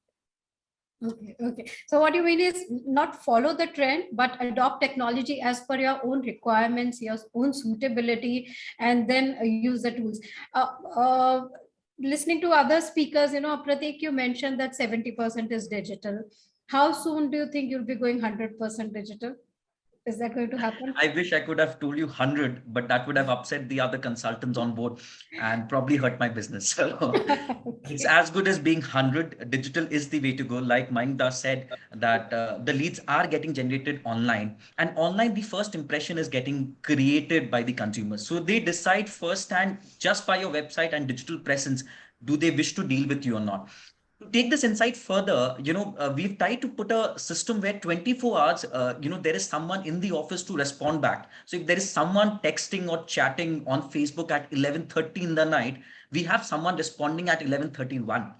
Okay. So what you mean is not follow the trend, but adopt technology as per your own requirements, your own suitability, and then use the tools. Listening to other speakers, Pratik, you mentioned that 70% is digital. How soon do you think you'll be going 100% digital? Is that going to happen? I wish I could have told you 100, but that would have upset the other consultants on board and probably hurt my business. So okay. It's as good as being 100. Digital is the way to go. Like Mayank said, that the leads are getting generated online, and online the first impression is getting created by the consumers. So they decide firsthand just by your website and digital presence, do they wish to deal with you or not. To take this insight further, we've tried to put a system where 24 hours, there is someone in the office to respond back. So if there is someone texting or chatting on Facebook at 11:30 in the night, we have someone responding at 11:31,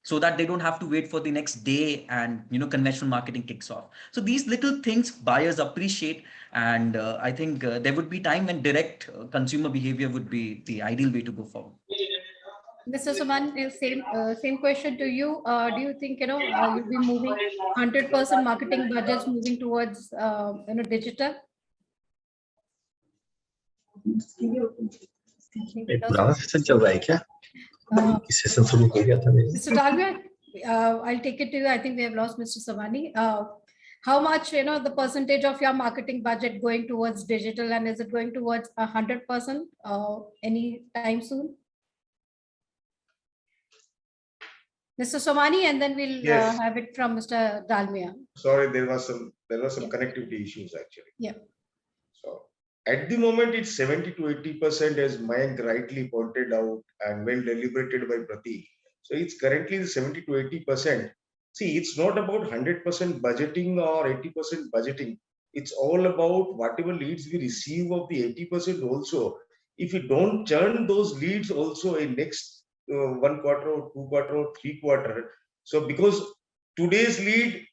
so that they don't have to wait for the next day and, conventional marketing kicks off. So these little things buyers appreciate. And I think there would be time when direct consumer behavior would be the ideal way to go forward. Mr. Somani, same question to you. Do you think you'll be moving 100% marketing budgets moving towards digital? Mr. Dalmia, I'll take it to you. I think we have lost Mr. Somani. How much, the percentage of your marketing budget going towards digital, and is it going towards 100% any time soon? Mr. Somani, and then we'll have it from Mr. Dalmia. Sorry, there was some connectivity issues actually. Yeah. So at the moment, it's 70 to 80%, as Mayank rightly pointed out and well deliberated by Pratik. So it's currently 70 to 80%. See, it's not about 100% budgeting or 80% budgeting. It's all about whatever leads we receive of the 80% also. If we don't churn those leads also in next 1 quarter or 2 quarter or 3 quarter. So because today's lead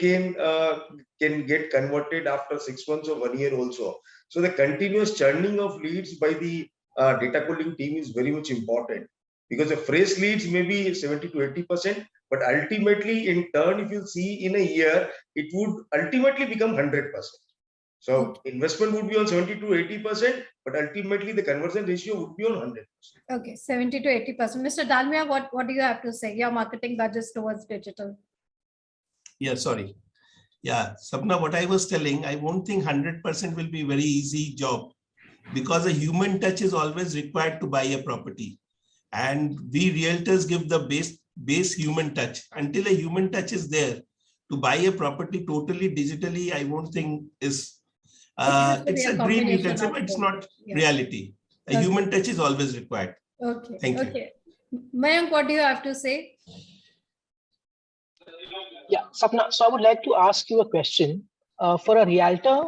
can get converted after 6 months or 1 year also. So the continuous churning of leads by the data coding team is very much important, because the fresh leads may be 70 to 80%, but ultimately in turn, if you see in a year, it would ultimately become 100%. So investment would be on 70 to 80%, but ultimately the conversion ratio would be on 100%. Okay, 70 to 80%. Mr. Dalmia, what do you have to say? Your marketing budgets towards digital. Yeah, sorry. Yeah, Sapna, what I was telling, I won't think 100% will be a very easy job, because a human touch is always required to buy a property. And we realtors give the base human touch. Until a human touch is there, to buy a property totally digitally, I won't think is... it's a dream, you can say, but it's not reality. A human touch is always required. Okay. Thank you. Okay. Mayank, what do you have to say? Yeah, Sapna, so I would like to ask you a question. For a realtor,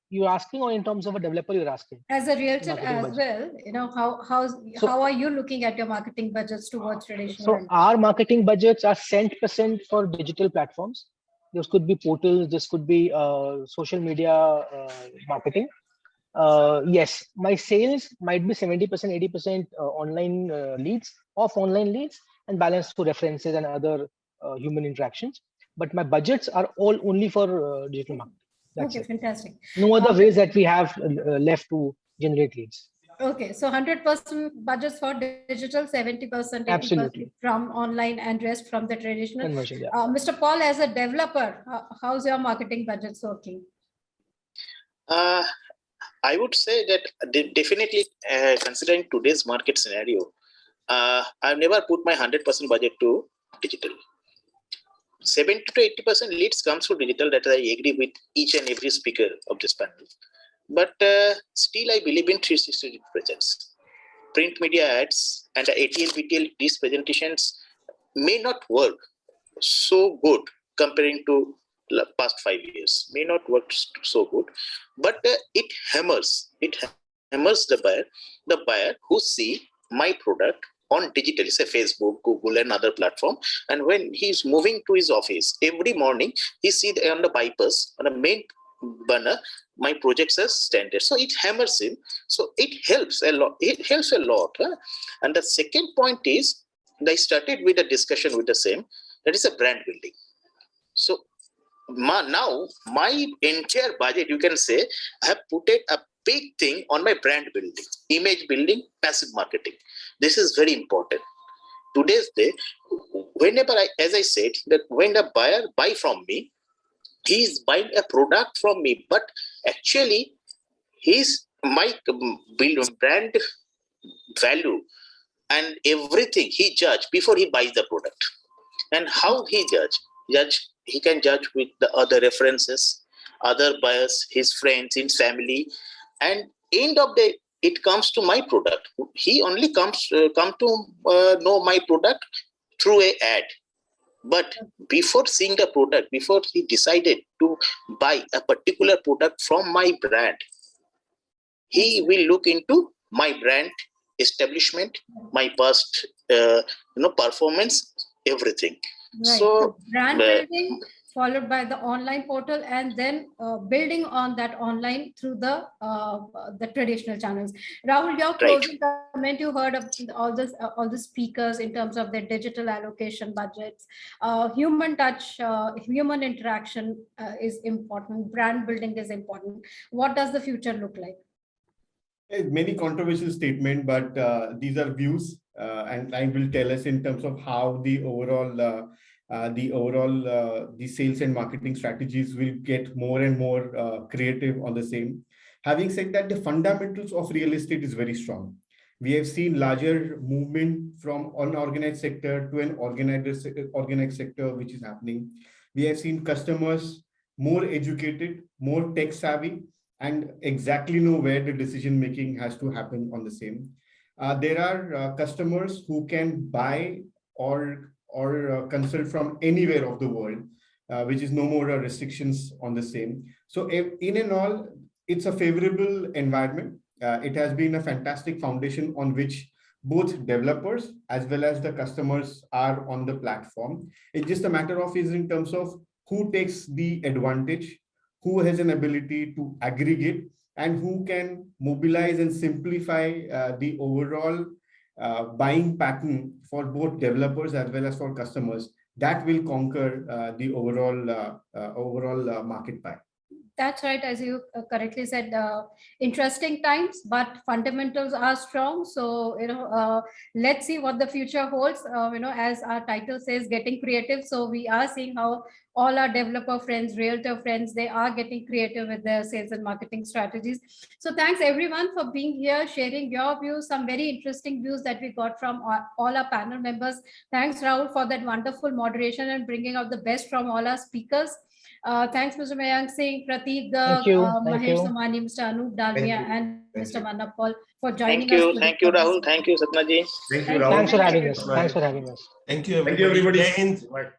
you're asking, or in terms of a developer, you're asking? As a realtor as well, how are you looking at your marketing budgets towards traditional? So our marketing budgets are 100% for digital platforms. This could be portals, this could be social media marketing. Yes, my sales might be 70%, 80% online leads, online leads, and balance to references and other human interactions. But my budgets are all only for digital marketing. That's okay, it. fantastic. No other ways that we have left to generate leads. Okay, so 100% budgets for digital, 70%, 80% Absolutely. from online, and rest from the traditional. Conversion, yeah. Mr. Paul, as a developer, how's your marketing budgets working? I would say that definitely, considering today's market scenario, I've never put my 100% budget to digital. 70 to 80% leads comes from digital. That I agree with each and every speaker of this panel. But still, I believe in 360 presence. Print media ads and ATL, BTL, these presentations may not work so good comparing to past 5 years. May not work so good, but it hammers the buyer who see my product on digital, say Facebook, Google, and other platform. And when he's moving to his office every morning, he see on the bypass, on the main banner, my projects as standard. So it hammers him. So it helps a lot. Huh? And the second point is, I started with a discussion with the same, that is a brand building. So now my entire budget, you can say, I have put a big thing on my brand building, image building, passive marketing. This is very important. Today's day, whenever as I said, that when a buyer buy from me, he is buying a product from me, but actually my brand value and everything he judge before he buys the product. And how he he can judge with the other references, other buyers, his friends, his family, and end of the it comes to my product. He only come to know my product through an ad. But before seeing the product, before he decided to buy a particular product from my brand, he will look into my brand establishment, my past performance, everything. Right. So brand building followed by the online portal, and then building on that online through the traditional channels. Rahul, your closing comment, you heard of all the speakers in terms of their digital allocation budgets. Human touch, human interaction is important. Brand building is important. What does the future look like? Many controversial statements, but these are views, and time will tell us in terms of how the overall the sales and marketing strategies will get more and more creative on the same. Having said that, the fundamentals of real estate is very strong. We have seen larger movement from unorganized sector to an organized sector, which is happening. We have seen customers more educated, more tech savvy, and exactly know where the decision making has to happen on the same. There are customers who can buy or consult from anywhere of the world, which is no more restrictions on the same. So in and all, it's a favorable environment. It has been a fantastic foundation on which both developers as well as the customers are on the platform. It's just a matter of is in terms of who takes the advantage, who has an ability to aggregate, and who can mobilize and simplify the overall buying pattern for both developers as well as for customers. That will conquer the overall market pie. That's right, as you correctly said, interesting times, but fundamentals are strong. So, let's see what the future holds, as our title says, getting creative. So we are seeing how all our developer friends, realtor friends, they are getting creative with their sales and marketing strategies. So thanks everyone for being here, sharing your views, some very interesting views that we got from all our panel members. Thanks, Rahul, for that wonderful moderation and bringing out the best from all our speakers. Thanks, Mr. Mayank Singh, Pratik, Garg, Mahesh, Somani, Mr. Anup, Dalmia, and Mr. Manab for joining us. Thank you, Rahul. Thank you, Sapnaji. Thank you, Rahul. Thanks for having us. Thanks for having us. Thank you, Thank you, everybody.